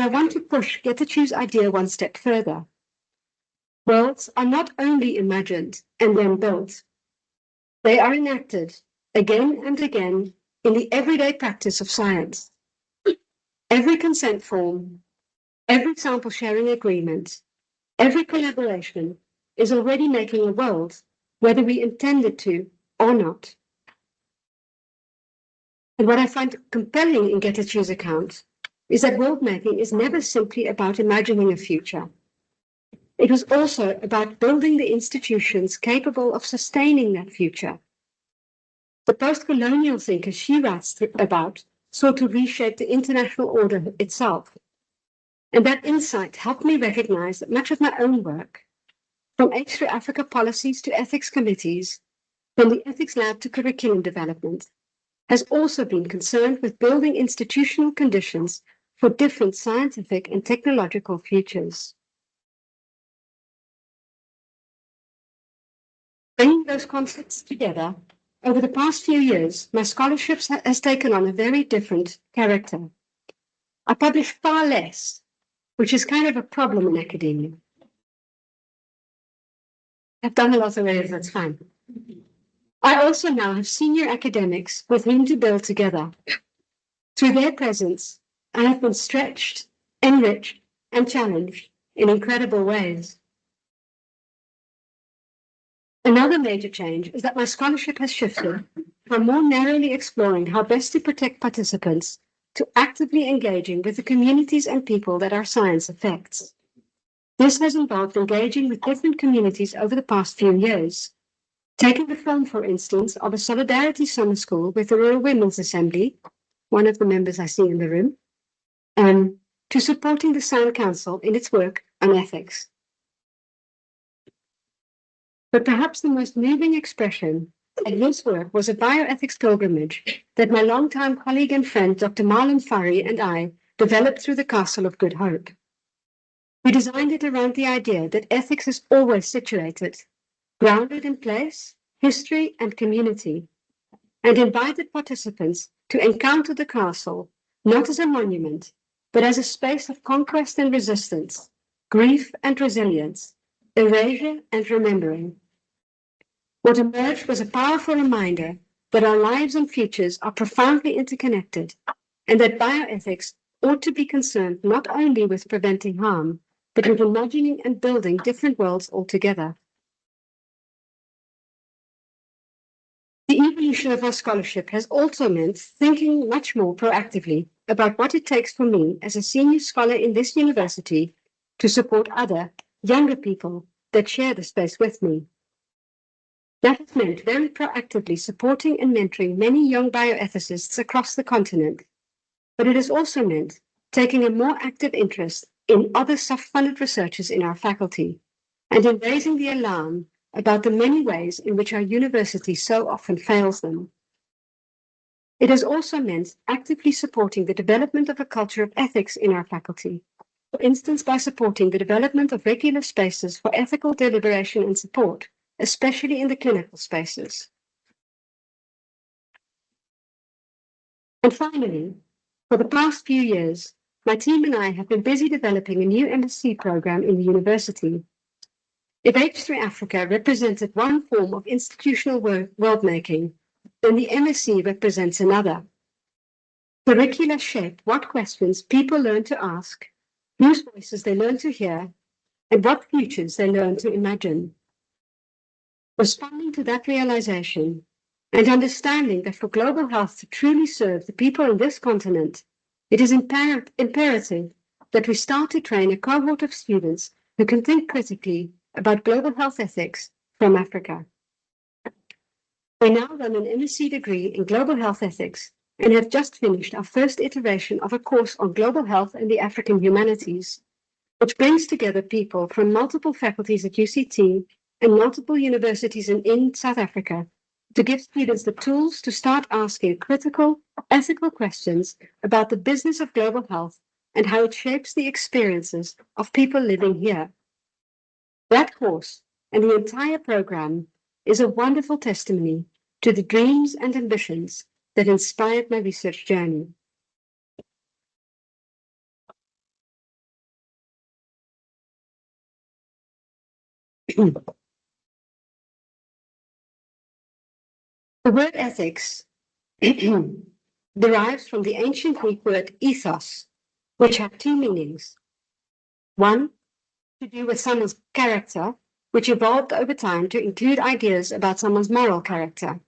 want to push Getachew's idea one step further. Worlds are not only imagined and then built, they are enacted again and again in the everyday practice of science. Every consent form, every sample sharing agreement, every collaboration is already making a world, whether we intend it to or not. And what I find compelling in Getachew's account is that world-making is never simply about imagining a future. It was also about building the institutions capable of sustaining that future. The post-colonial thinkers she writes about sought to reshape the international order itself. And that insight helped me recognize that much of my own work, from H3 Africa policies to ethics committees, from the Ethics Lab to curriculum development, has also been concerned with building institutional conditions for different scientific and technological futures. Bringing those concepts together, over the past few years, my scholarship has taken on a very different character. I publish far less, which is kind of a problem in academia. I've done a lot of areas, that's fine. I also now have senior academics with whom to build together. Through their presence, I have been stretched, enriched, and challenged in incredible ways. Another major change is that my scholarship has shifted from more narrowly exploring how best to protect participants to actively engaging with the communities and people that our science affects. This has involved engaging with different communities over the past few years, taking the film, for instance, of a Solidarity Summer School with the Rural Women's Assembly, one of the members I see in the room, to supporting the Sound Council in its work on ethics. But perhaps the most moving expression of this work was a bioethics pilgrimage that my longtime colleague and friend, Dr. Marlon Furry, and I developed through the Castle of Good Hope. We designed it around the idea that ethics is always situated, grounded in place, history, and community, and invited participants to encounter the castle not as a monument, but as a space of conquest and resistance, grief and resilience, erasure and remembering. What emerged was a powerful reminder that our lives and futures are profoundly interconnected, and that bioethics ought to be concerned not only with preventing harm, but with imagining and building different worlds altogether. The evolution of our scholarship has also meant thinking much more proactively about what it takes for me as a senior scholar in this university to support other, younger people that share the space with me. That has meant very proactively supporting and mentoring many young bioethicists across the continent, but it has also meant taking a more active interest in other self-funded researchers in our faculty and in raising the alarm about the many ways in which our university so often fails them. It has also meant actively supporting the development of a culture of ethics in our faculty, for instance by supporting the development of regular spaces for ethical deliberation and support, especially in the clinical spaces. And finally, for the past few years, my team and I have been busy developing a new MSc program in the university. If H3 Africa represented one form of institutional worldmaking, then the MSc represents another. Curricula shape what questions people learn to ask, whose voices they learn to hear, and what futures they learn to imagine. Responding to that realization and understanding that for global health to truly serve the people on this continent, it is imperative that we start to train a cohort of students who can think critically about global health ethics from Africa. We now run an MSc degree in global health ethics and have just finished our first iteration of a course on global health and the African humanities, which brings together people from multiple faculties at UCT and multiple universities in South Africa to give students the tools to start asking critical, ethical questions about the business of global health and how it shapes the experiences of people living here. That course and the entire program is a wonderful testimony to the dreams and ambitions that inspired my research journey. The word ethics derives from the ancient Greek word ethos, which had two meanings. One, to do with someone's character, which evolved over time to include ideas about someone's moral character.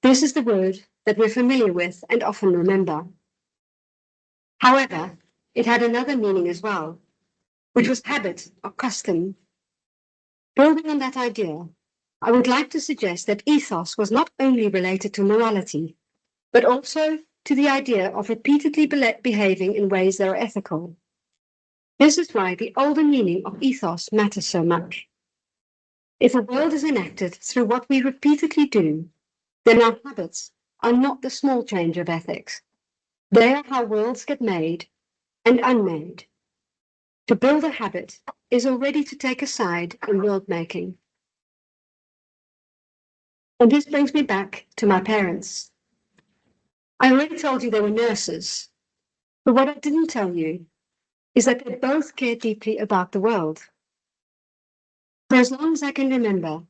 This is the word that we're familiar with and often remember. However, it had another meaning as well, which was habit or custom. Building on that idea, I would like to suggest that ethos was not only related to morality, but also to the idea of repeatedly behaving in ways that are ethical. This is why the older meaning of ethos matters so much. If a world is enacted through what we repeatedly do, then our habits are not the small change of ethics. They are how worlds get made and unmade. To build a habit is already to take a side in world making. And this brings me back to my parents. I already told you they were nurses, But what I didn't tell you is that they both care deeply about the world. For as long as I can remember,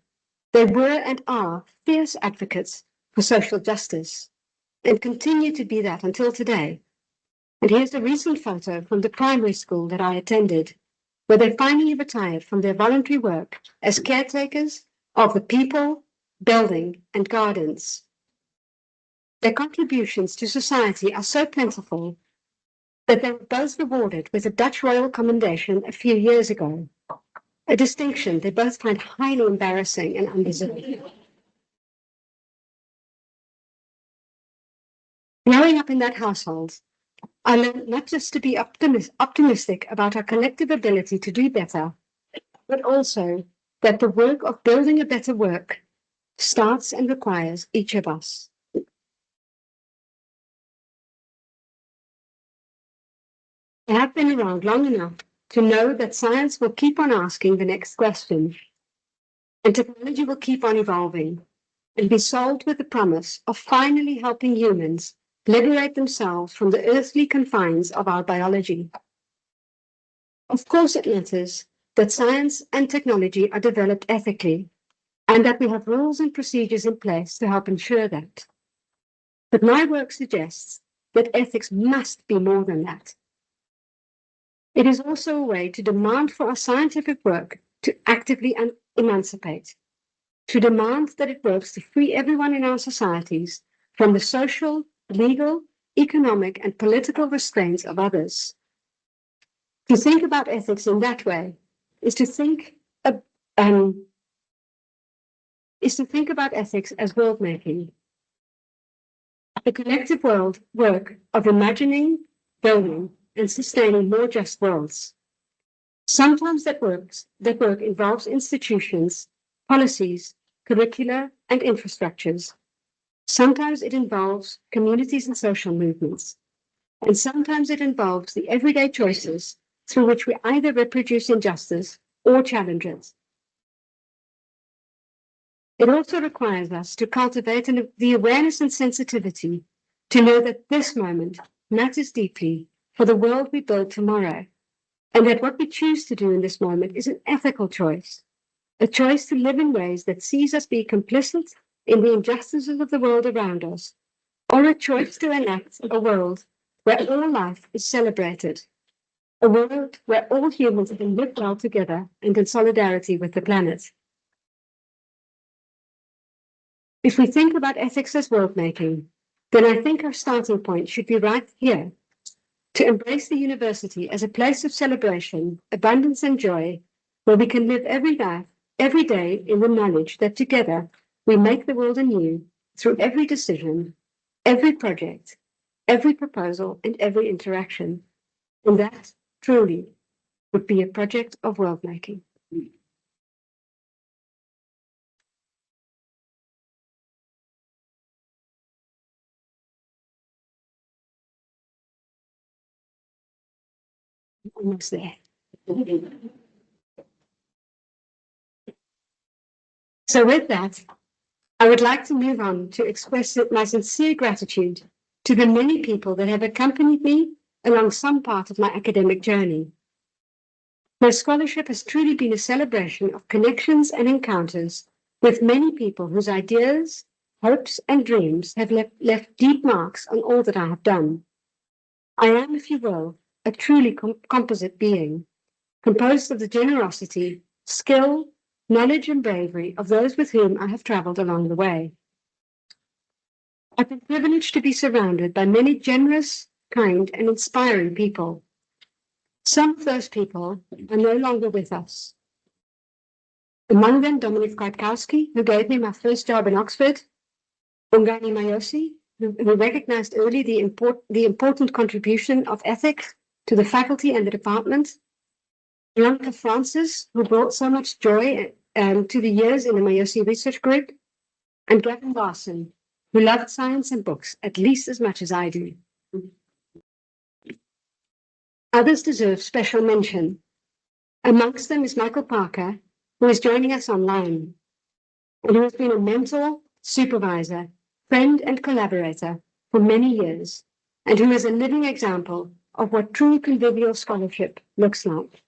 they were and are fierce advocates for social justice and continue to be that until today. And here's a recent photo from the primary school that I attended, where they finally retired from their voluntary work as caretakers of the people, building, and gardens. Their contributions to society are so plentiful that they were both rewarded with a Dutch royal commendation a few years ago, a distinction they both find highly embarrassing and undeserved. Growing up in that household, I learned not just to be optimistic about our collective ability to do better, but also that the work of building a better work starts and requires each of us. I have been around long enough to know that science will keep on asking the next question, and technology will keep on evolving and be solved with the promise of finally helping humans liberate themselves from the earthly confines of our biology. Of course, it matters that science and technology are developed ethically and that we have rules and procedures in place to help ensure that. But my work suggests that ethics must be more than that. It is also a way to demand for our scientific work to actively emancipate, to demand that it works to free everyone in our societies from the social, legal, economic, and political restraints of others. To think about ethics in that way is to think about ethics as world making, the collective work of imagining, building, and sustaining more just worlds. Sometimes that work involves institutions, policies, curricula, and infrastructures. Sometimes it involves communities and social movements. And sometimes it involves the everyday choices through which we either reproduce injustice or challenge it. It also requires us to cultivate the awareness and sensitivity to know that this moment matters deeply for the world we build tomorrow, and that what we choose to do in this moment is an ethical choice, a choice to live in ways that sees us be complicit in the injustices of the world around us, or a choice to enact a world where all life is celebrated, a world where all humans can live well together and in solidarity with the planet. If we think about ethics as world making, then I think our starting point should be right here, to embrace the university as a place of celebration, abundance, and joy, where we can live every day in the knowledge that together we make the world anew through every decision, every project, every proposal, and every interaction. And that, truly, would be a project of world making. Almost there. So with that, I would like to move on to express my sincere gratitude to the many people that have accompanied me along some part of my academic journey. My scholarship has truly been a celebration of connections and encounters with many people whose ideas, hopes, and dreams have left deep marks on all that I have done. I am, if you will, a truly composite being, composed of the generosity, skill, knowledge, and bravery of those with whom I have traveled along the way. I've been privileged to be surrounded by many generous, kind, and inspiring people. Some of those people are no longer with us. Among them, Dominic Kwiatkowski, who gave me my first job in Oxford, Bongani Mayosi, who recognized early the important contribution of ethics to the faculty and the department, Bianca Francis, who brought so much joy to the years in the Mayosi Research Group, and Gavin Larson, who loved science and books at least as much as I do. Others deserve special mention. Amongst them is Michael Parker, who is joining us online, and who has been a mentor, supervisor, friend, and collaborator for many years, and who is a living example of what true convivial scholarship looks like.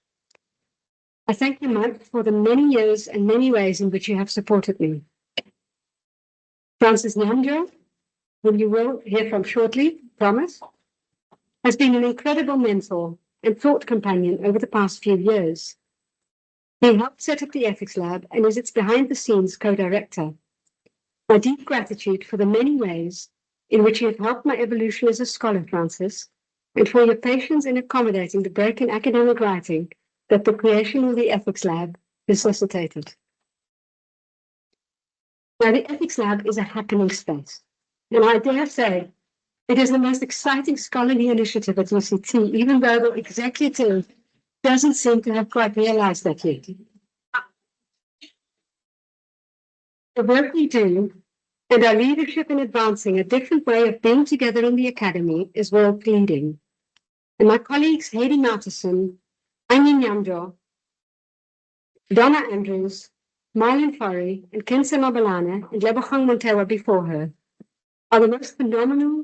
I thank you, Mike, for the many years and many ways in which you have supported me. Francis Nyamjo, whom you will hear from shortly, promise, has been an incredible mentor and thought companion over the past few years. He helped set up the Ethics Lab and is its behind-the-scenes co-director. My deep gratitude for the many ways in which you have helped my evolution as a scholar, Francis, and for your patience in accommodating the break in academic writing that the creation of the Ethics Lab necessitated. Now, the Ethics Lab is a happening space, and I dare say it is the most exciting scholarly initiative at UCT, even though the executive doesn't seem to have quite realized that yet. The work we do and our leadership in advancing a different way of being together in the academy is world leading. And my colleagues Heidi Matheson, Annie Nyamjo, Donna Andrews, Marlon Furry, and Kensa Mabalana and Lebogang Montewa before her are the most phenomenal,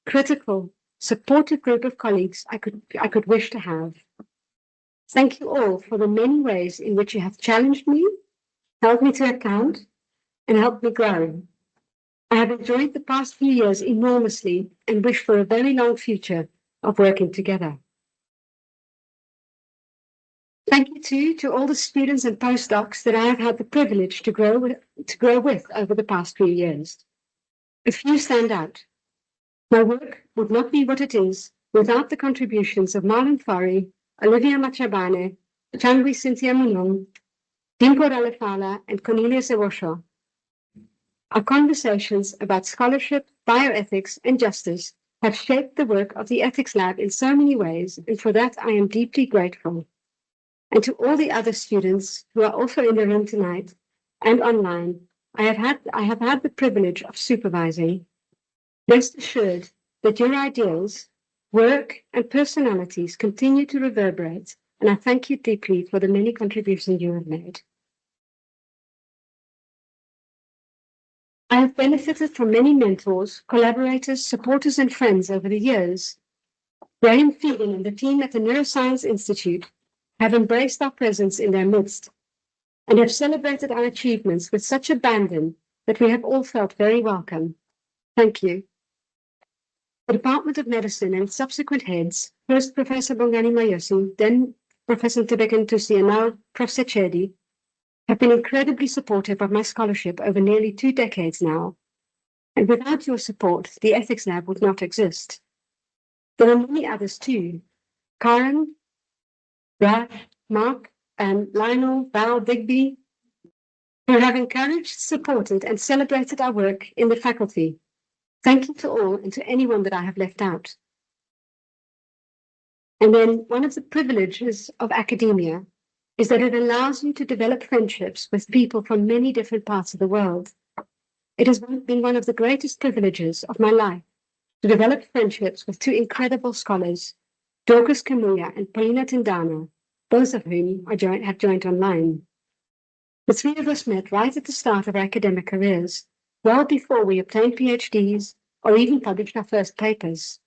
critical, supportive group of colleagues I could wish to have. Thank you all for the many ways in which you have challenged me, held me to account, and helped me grow. I have enjoyed the past few years enormously and wish for a very long future of working together. Thank you too to all the students and postdocs that I have had the privilege to grow with over the past few years. A few stand out. My work would not be what it is without the contributions of Marlon Fari, Olivia Machabane, Changwi Cynthia Munong, Dimpo Ralefala, and Cornelius Ewosho. Our conversations about scholarship, bioethics, and justice have shaped the work of the Ethics Lab in so many ways, and for that I am deeply grateful. And to all the other students who are also in the room tonight and online, I have had the privilege of supervising. Rest assured that your ideals, work, and personalities continue to reverberate, and I thank you deeply for the many contributions you have made. I have benefited from many mentors, collaborators, supporters, and friends over the years. Graham Fegan and the team at the Neuroscience Institute have embraced our presence in their midst and have celebrated our achievements with such abandon that we have all felt very welcome. Thank you. The Department of Medicine and subsequent heads, first Professor Bongani Mayosi, then Professor Tebeken Tusi, and now Professor Chedi, have been incredibly supportive of my scholarship over nearly 2 decades now. And without your support, the Ethics Lab would not exist. There are many others too. Karen, Brad, Mark, and Lionel, Val, Digby, who have encouraged, supported, and celebrated our work in the faculty. Thank you to all and to anyone that I have left out. And then one of the privileges of academia is that it allows you to develop friendships with people from many different parts of the world. It has been one of the greatest privileges of my life to develop friendships with 2 incredible scholars, Dorcas Kamuya and Paulina Tindana, both of whom have joined online. The 3 of us met right at the start of our academic careers, well before we obtained PhDs or even published our first papers.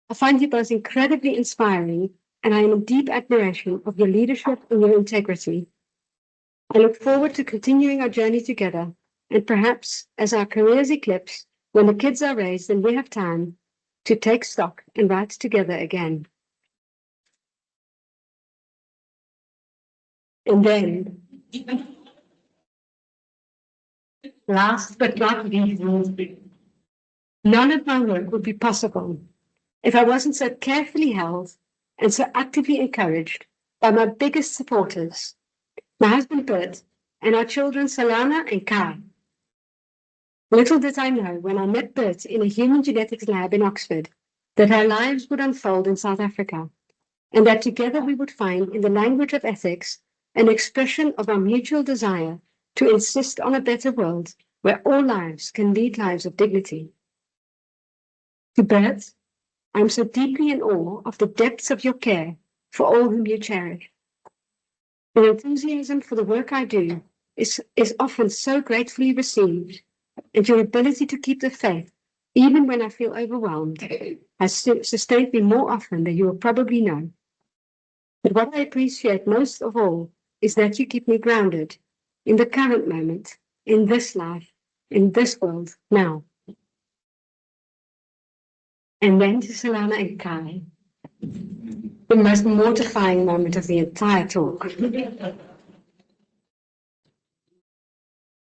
I find you both incredibly inspiring, and I am in deep admiration of your leadership and your integrity. I look forward to continuing our journey together, and perhaps as our careers eclipse, when the kids are raised and we have time, to take stock and write together again. And then, last but not least, none of my work would be possible if I wasn't so carefully held and so actively encouraged by my biggest supporters, my husband Bert, and our children Salana and Kai. Little did I know when I met Bert in a human genetics lab in Oxford that our lives would unfold in South Africa, and that together we would find in the language of ethics an expression of our mutual desire to insist on a better world where all lives can lead lives of dignity. To Bert, I am so deeply in awe of the depths of your care for all whom you cherish. Your enthusiasm for the work I do is often so gratefully received, and your ability to keep the faith even when I feel overwhelmed, has sustained me more often than you will probably know. But what I appreciate most of all is that you keep me grounded in the current moment, in this life, in this world, now. And then to Solana and Kai, the most mortifying moment of the entire talk.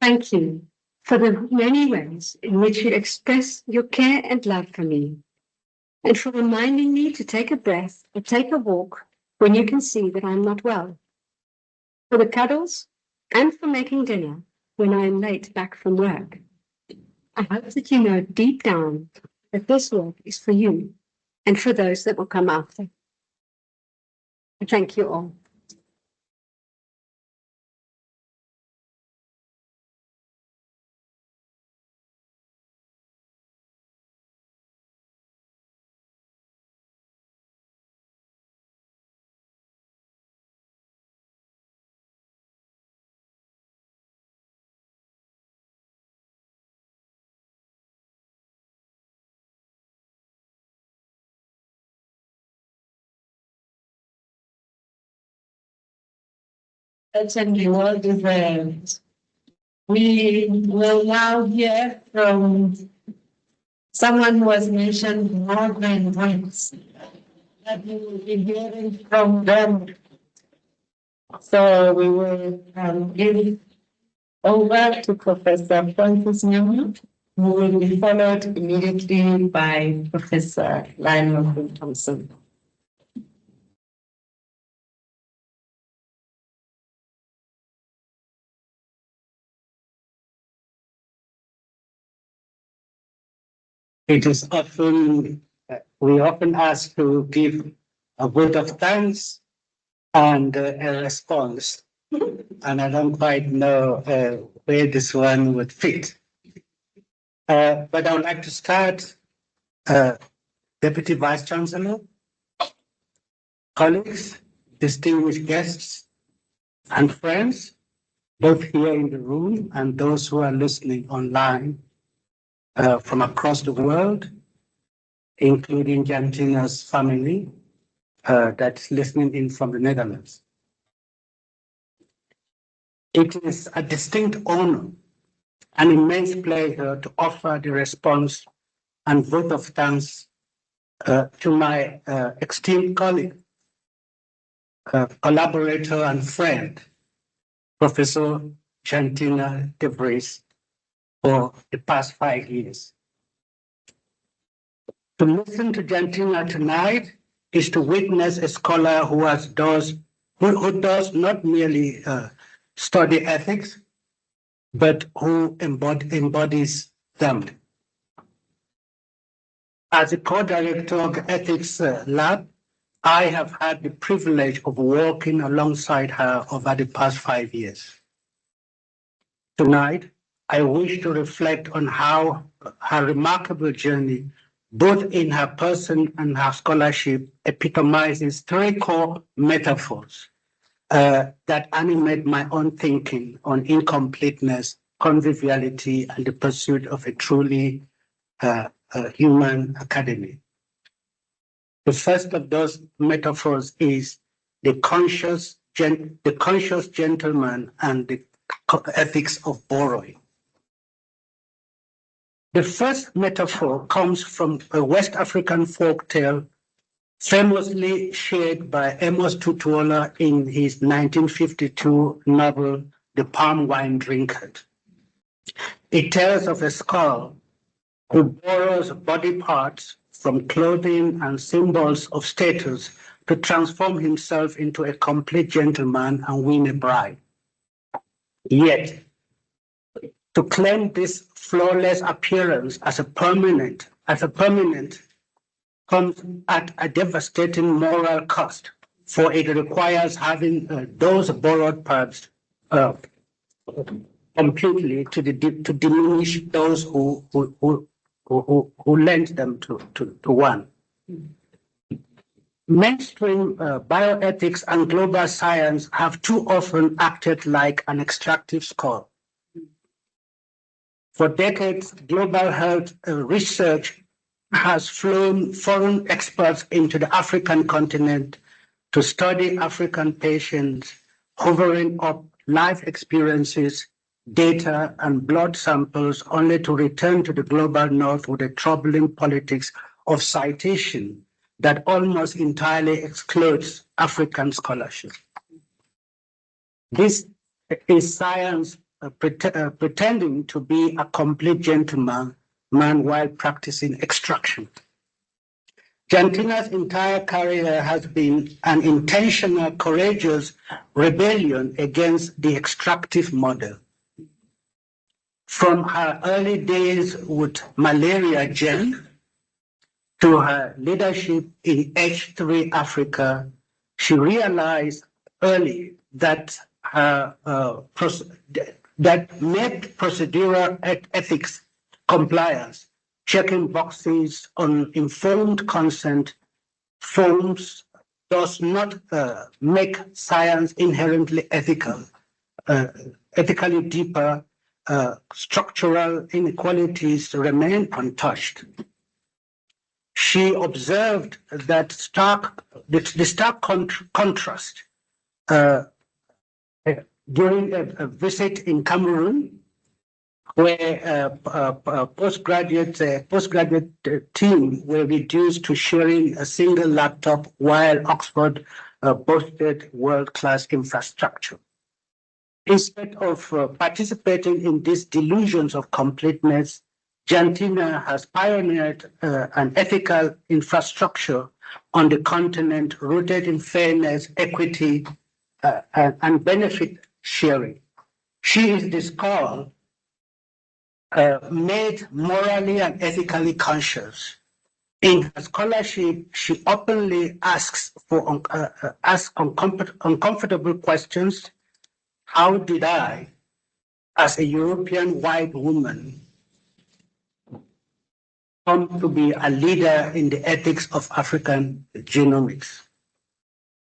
Thank you for the many ways in which you express your care and love for me, and for reminding me to take a breath or take a walk when you can see that I'm not well, for the cuddles, and for making dinner when I am late back from work. I hope that you know deep down that this work is for you and for those that will come after. Thank you all. Certainly well deserved. We will now hear from someone who has mentioned more than once that we will be hearing from them. So we will give over to Professor Francis Nyamu, who will be followed immediately by Professor Lionel Thompson. It is often, we often ask to give a vote of thanks and a response. And I don't quite know where this one would fit. But I would like to start, Deputy Vice Chancellor, colleagues, distinguished guests, and friends, both here in the room and those who are listening online from across the world, including Jantina's family that's listening in from the Netherlands. It is a distinct honor, an immense pleasure to offer the response and vote of thanks to my esteemed colleague, collaborator and friend, Professor Jantina De Vries, for the past 5 years. To listen to Jantina tonight is to witness a scholar who does not merely study ethics, but who embodies them. As a co-director of the Ethics Lab, I have had the privilege of working alongside her over the past 5 years. Tonight, I wish to reflect on how her remarkable journey, both in her person and her scholarship, epitomizes 3 core metaphors that animate my own thinking on incompleteness, conviviality, and the pursuit of a truly human academy. The first of those metaphors is the conscious gentleman and the ethics of borrowing. The first metaphor comes from a West African folk tale famously shared by Amos Tutuola in his 1952 novel, The Palm Wine Drinker. It tells of a skull who borrows body parts from clothing and symbols of status to transform himself into a complete gentleman and win a bride. Yet, to claim this flawless appearance as a permanent comes at a devastating moral cost, for it requires having those borrowed parts completely to diminish those who lent them to one. Mainstream bioethics and global science have too often acted like an extractive score. For decades, global health research has flown foreign experts into the African continent to study African patients, hovering up life experiences, data, and blood samples, only to return to the global north with a troubling politics of citation that almost entirely excludes African scholarship. This is science pretending to be a complete gentleman while practicing extraction. Jantina's entire career has been an intentional, courageous rebellion against the extractive model. From her early days with Malaria Gen to her leadership in H3 Africa, she realized early that that made procedural ethics compliance, checking boxes on informed consent forms does not make science inherently ethical, ethically deeper. Structural inequalities remain untouched. She observed that the stark contrast during a visit in Cameroon, where postgraduate team were reduced to sharing a single laptop while Oxford boasted world-class infrastructure. Instead of participating in these delusions of completeness, Jantina has pioneered an ethical infrastructure on the continent rooted in fairness, equity, and benefit sharing. She is the scholar made morally and ethically conscious. In her scholarship, she openly asks for uncomfortable questions. How did I, as a European white woman, come to be a leader in the ethics of African genomics?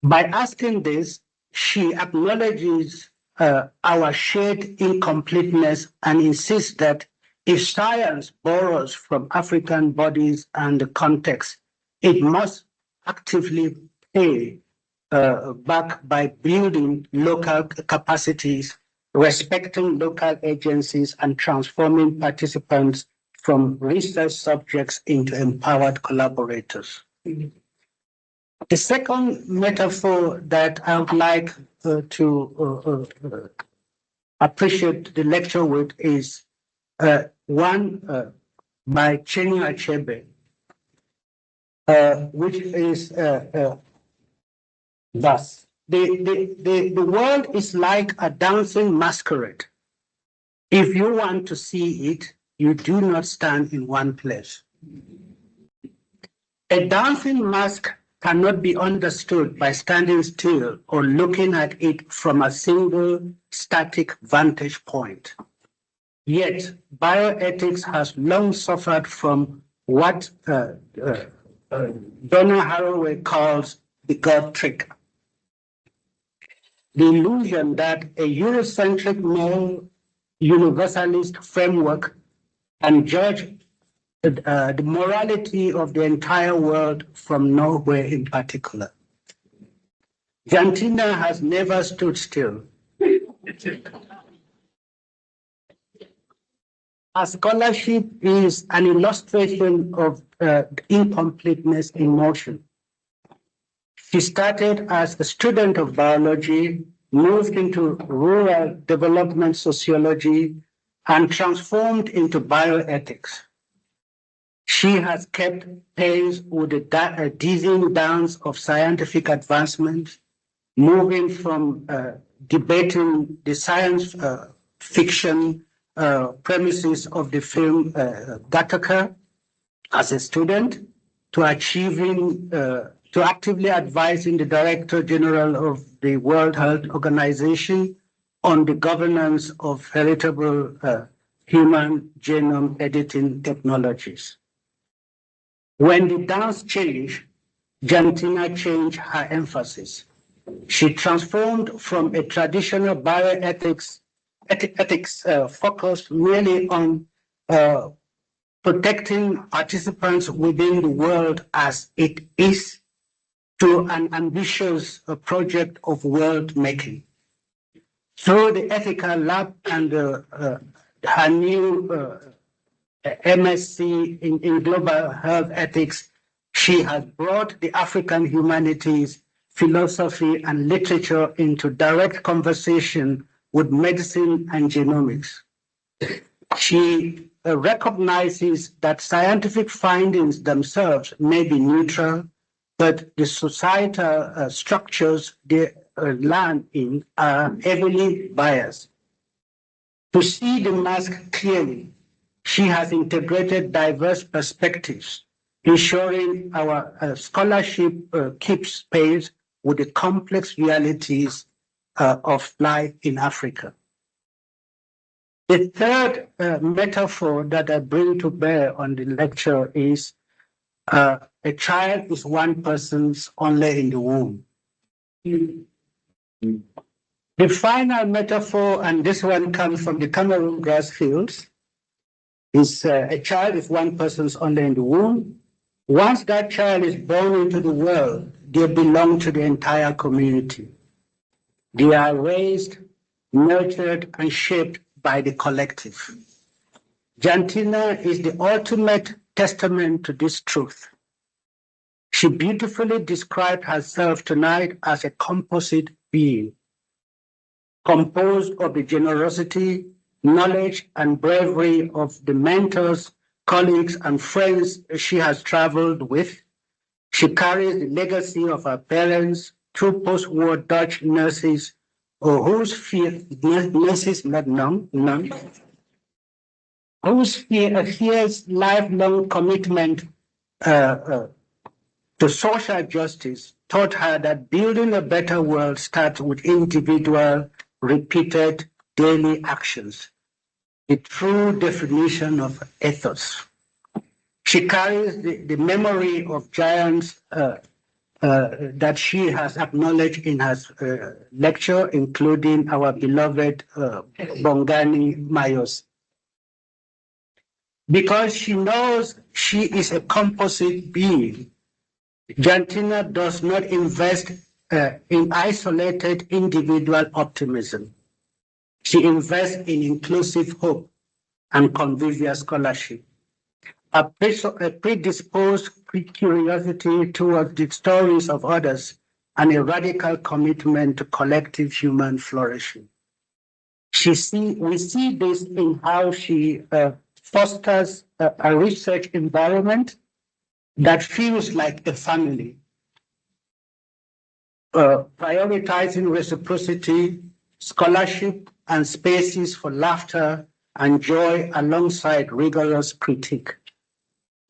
By asking this, she acknowledges our shared incompleteness and insists that if science borrows from African bodies and the context, it must actively pay back by building local capacities, respecting local agencies, and transforming participants from research subjects into empowered collaborators. The second metaphor that I would like to appreciate the lecture with is one by Chinua Achebe, which is thus: the world is like a dancing masquerade. If you want to see it, you do not stand in one place. A dancing mask cannot be understood by standing still or looking at it from a single static vantage point. Yet, bioethics has long suffered from what Donna Haraway calls the God trick. The illusion that a Eurocentric male universalist framework can judge the morality of the entire world from nowhere in particular. Jantina has never stood still. Her scholarship is an illustration of incompleteness in motion. She started as a student of biology, moved into rural development sociology, and transformed into bioethics. She has kept pace with the dizzying dance of scientific advancement, moving from debating the science fiction premises of the film Gattaca as a student to achieving, to actively advising the Director General of the World Health Organization on the governance of heritable human genome editing technologies. When the dance changed, Jantina changed her emphasis. She transformed from a traditional bioethics ethics focused merely on protecting participants within the world as it is to an ambitious project of world making. Through the ethical lab and her new MSc in global health ethics, she has brought the African humanities, philosophy, and literature into direct conversation with medicine and genomics. She recognizes that scientific findings themselves may be neutral, but the societal structures they land in are heavily biased. To see the mask clearly, she has integrated diverse perspectives, ensuring our scholarship keeps pace with the complex realities of life in Africa. The third metaphor that I bring to bear on the lecture is a child is one person's only in the womb. The final metaphor, and this one comes from the Cameroon grass fields, is a child is one person's only in the womb. Once that child is born into the world, they belong to the entire community. They are raised, nurtured, and shaped by the collective. Jantina is the ultimate testament to this truth. She beautifully described herself tonight as a composite being, composed of the generosity, knowledge, and bravery of the mentors, colleagues, and friends she has traveled with. She carries the legacy of her parents, two post-war Dutch nurses, or whose nurses, not none, whose fierce lifelong commitment to social justice taught her that building a better world starts with individual, repeated daily actions, the true definition of ethos. She carries the memory of giants that she has acknowledged in her lecture, including our beloved Bongani Mayos. Because she knows she is a composite being, Jantina does not invest in isolated individual optimism. She invests in inclusive hope and convivial scholarship. A predisposed curiosity towards the stories of others and a radical commitment to collective human flourishing. We see this in how she fosters a research environment that feels like a family, prioritizing reciprocity, scholarship, and spaces for laughter and joy alongside rigorous critique.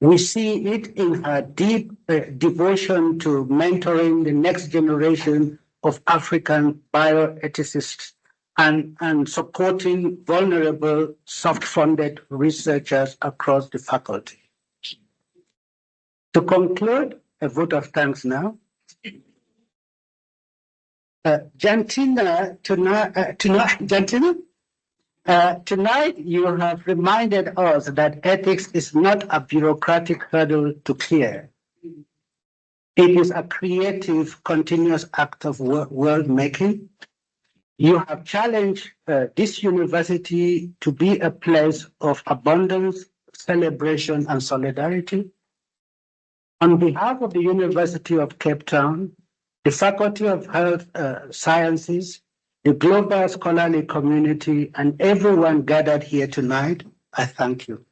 We see it in her deep devotion to mentoring the next generation of African bioethicists and supporting vulnerable, soft-funded researchers across the faculty. To conclude, a vote of thanks now. Jantina, tonight you have reminded us that ethics is not a bureaucratic hurdle to clear. It is a creative, continuous act of world making. You have challenged this university to be a place of abundance, celebration, and solidarity. On behalf of the University of Cape Town, the Faculty of Health Sciences, the global scholarly community, and everyone gathered here tonight, I thank you.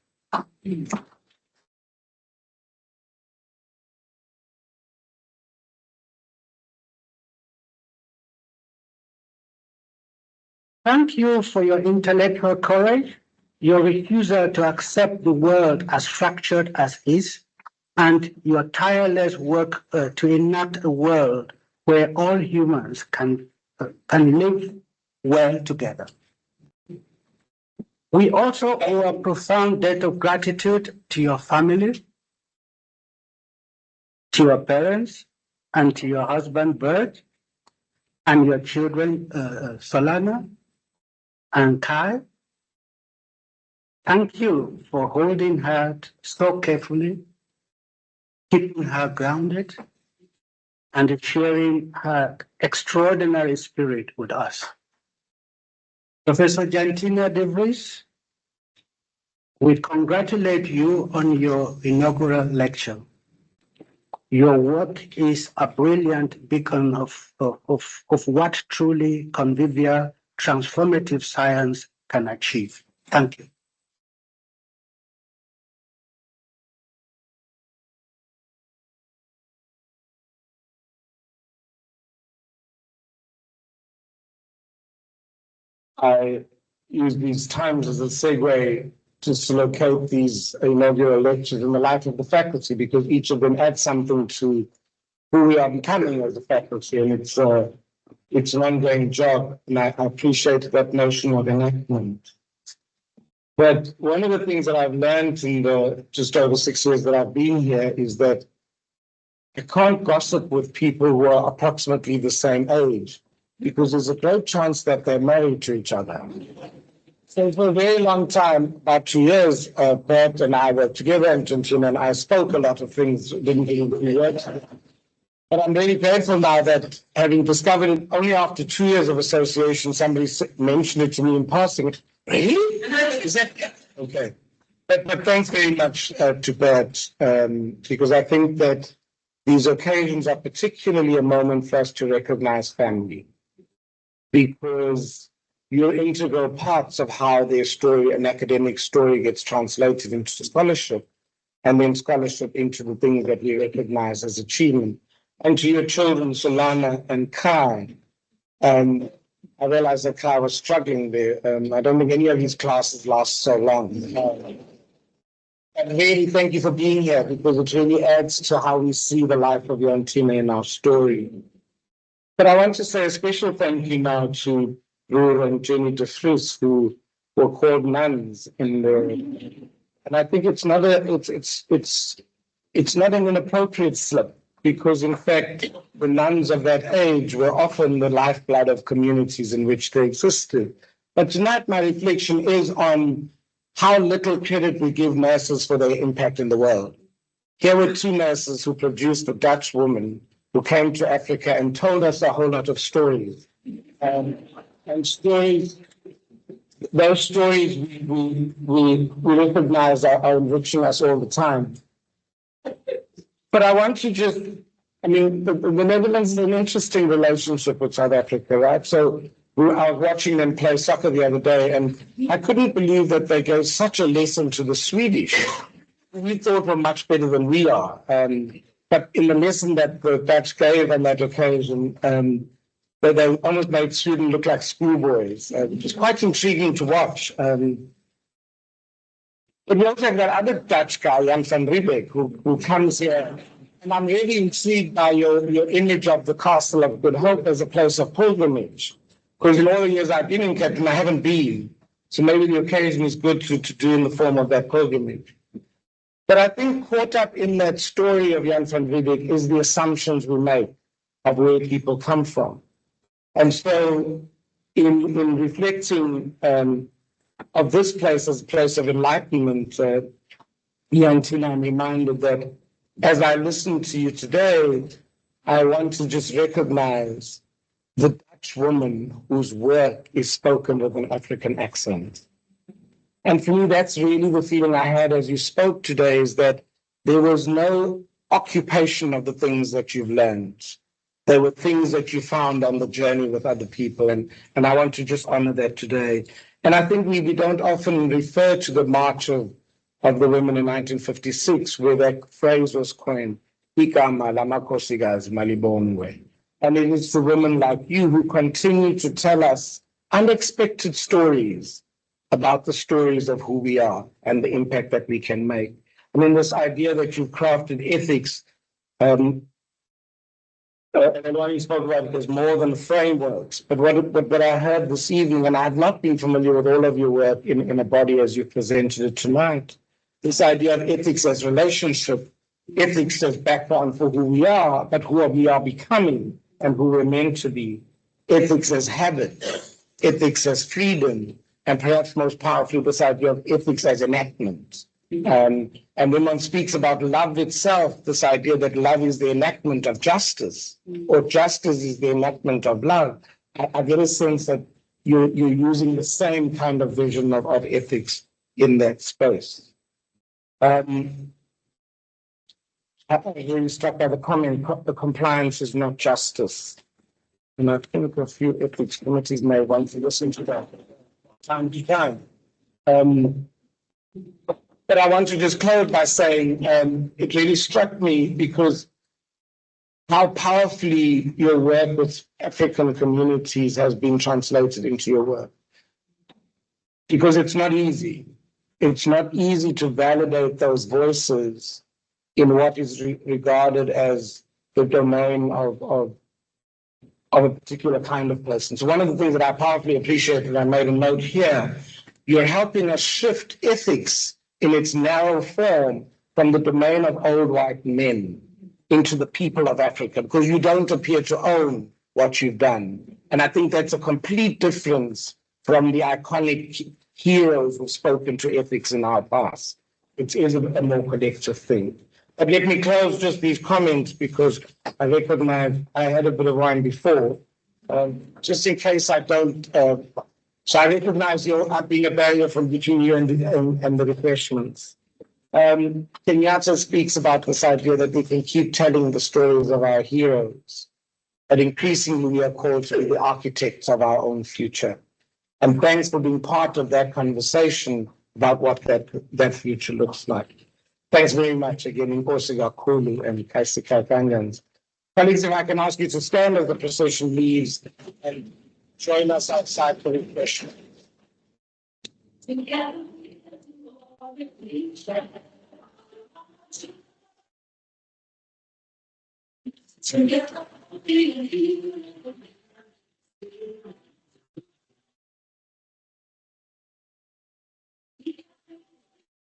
Thank you for your intellectual courage, your refusal to accept the world as fractured as is, and your tireless work to enact a world where all humans can live well together. We also owe a profound debt of gratitude to your family, to your parents, and to your husband, Bert, and your children, Solana and Kai, Thank you for holding her so carefully, keeping her grounded, and sharing her extraordinary spirit with us. Professor Jantina De Vries, we congratulate you on your inaugural lecture. Your work is a brilliant beacon of what truly convivial, transformative science can achieve. Thank you. I use these times as a segue just to locate these inaugural lectures in the life of the faculty, because each of them adds something to who we are becoming as a faculty, and it's an ongoing job, and I appreciate that notion of enactment. But one of the things that I've learned in the just over 6 years that I've been here is that I can't gossip with people who are approximately the same age, because there's a great chance that they're married to each other. So for a very long time, about 2 years, Bert and I were together in Jantina, and I spoke a lot of things, didn't really work. But I'm really grateful now that, having discovered it only after 2 years of association, somebody mentioned it to me in passing. Really? Is that okay? But thanks very much to Bert, because I think that these occasions are particularly a moment for us to recognize family, because you're integral parts of how their story, an academic story, gets translated into scholarship, and then scholarship into the things that we recognize as achievement. And to your children, Solana and Kai, I realized that Kai was struggling there. I don't think any of his classes last so long. And really, thank you for being here, because it really adds to how we see the life of Jantina in our story. But I want to say a special thank you now to Groote and Jantina De Vries, who were called nuns in the. And I think it's not an inappropriate slip, because in fact, the nuns of that age were often the lifeblood of communities in which they existed. But tonight, my reflection is on how little credit we give nurses for their impact in the world. Here were two nurses who produced a Dutch woman who came to Africa and told us a whole lot of stories. And stories, those stories we recognize are enriching us all the time. But I want to just, the Netherlands is an interesting relationship with South Africa, right? So I was watching them play soccer the other day, and I couldn't believe that they gave such a lesson to the Swedish. We thought were much better than we are. But in the lesson that the Dutch gave on that occasion, they almost made Sweden look like schoolboys, which is quite intriguing to watch. But we also have that other Dutch guy, Jan van Riebeck, who comes here. And I'm really intrigued by your image of the Castle of Good Hope as a place of pilgrimage. Because in all the years I've been in Cape Town, I haven't been. So maybe the occasion is good to do in the form of that pilgrimage. But I think caught up in that story of Jan van Riebeck is the assumptions we make of where people come from. And so in reflecting of this place as a place of enlightenment, Jantina, I'm reminded that as I listen to you today, I want to just recognize the Dutch woman whose work is spoken with an African accent. And for me, that's really the feeling I had as you spoke today, is that there was no occupation of the things that you've learned. There were things that you found on the journey with other people, and I want to just honor that today. And I think we don't often refer to the March of the Women in 1956, where that phrase was coined, Igama lamakhosikazi malibongwe. And it is the women like you who continue to tell us unexpected stories about the stories of who we are and the impact that we can make. I mean, this idea that you've crafted ethics, and what you spoke about is more than frameworks. But what I heard this evening, and I had not been familiar with all of your work in a body as you presented it tonight, this idea of ethics as relationship, ethics as background for who we are, but who we are becoming and who we're meant to be, ethics as habit, ethics as freedom, and perhaps most powerfully, this idea of ethics as enactment. And when one speaks about love itself, this idea that love is the enactment of justice, or justice is the enactment of love, I get a sense that you're using the same kind of vision of ethics in that space. I was really struck by the comment, the compliance is not justice. And I think a few ethics committees may want to listen to that time to time. But I want to just close by saying it really struck me because how powerfully your work with African communities has been translated into your work. Because it's not easy. It's not easy to validate those voices in what is regarded as the domain of a particular kind of person. So one of the things that I powerfully appreciate, and I made a note here, you're helping us shift ethics in its narrow form from the domain of old white men into the people of Africa, because you don't appear to own what you've done. And I think that's a complete difference from the iconic heroes who've spoken to ethics in our past. It is a more collective thing. But let me close just these comments because I recognize I had a bit of wine before, just in case I don't. So I recognize you're being a barrier from between you and the refreshments. Kenyatta speaks about this idea that we can keep telling the stories of our heroes, but increasingly we are called to be the architects of our own future. And thanks for being part of that conversation about what that future looks like. Thanks very much again, Nkosi Kakhulu and Kaisi Kakanyans. Colleagues, if I can ask you to stand as the procession leaves and join us outside for refreshment. Together.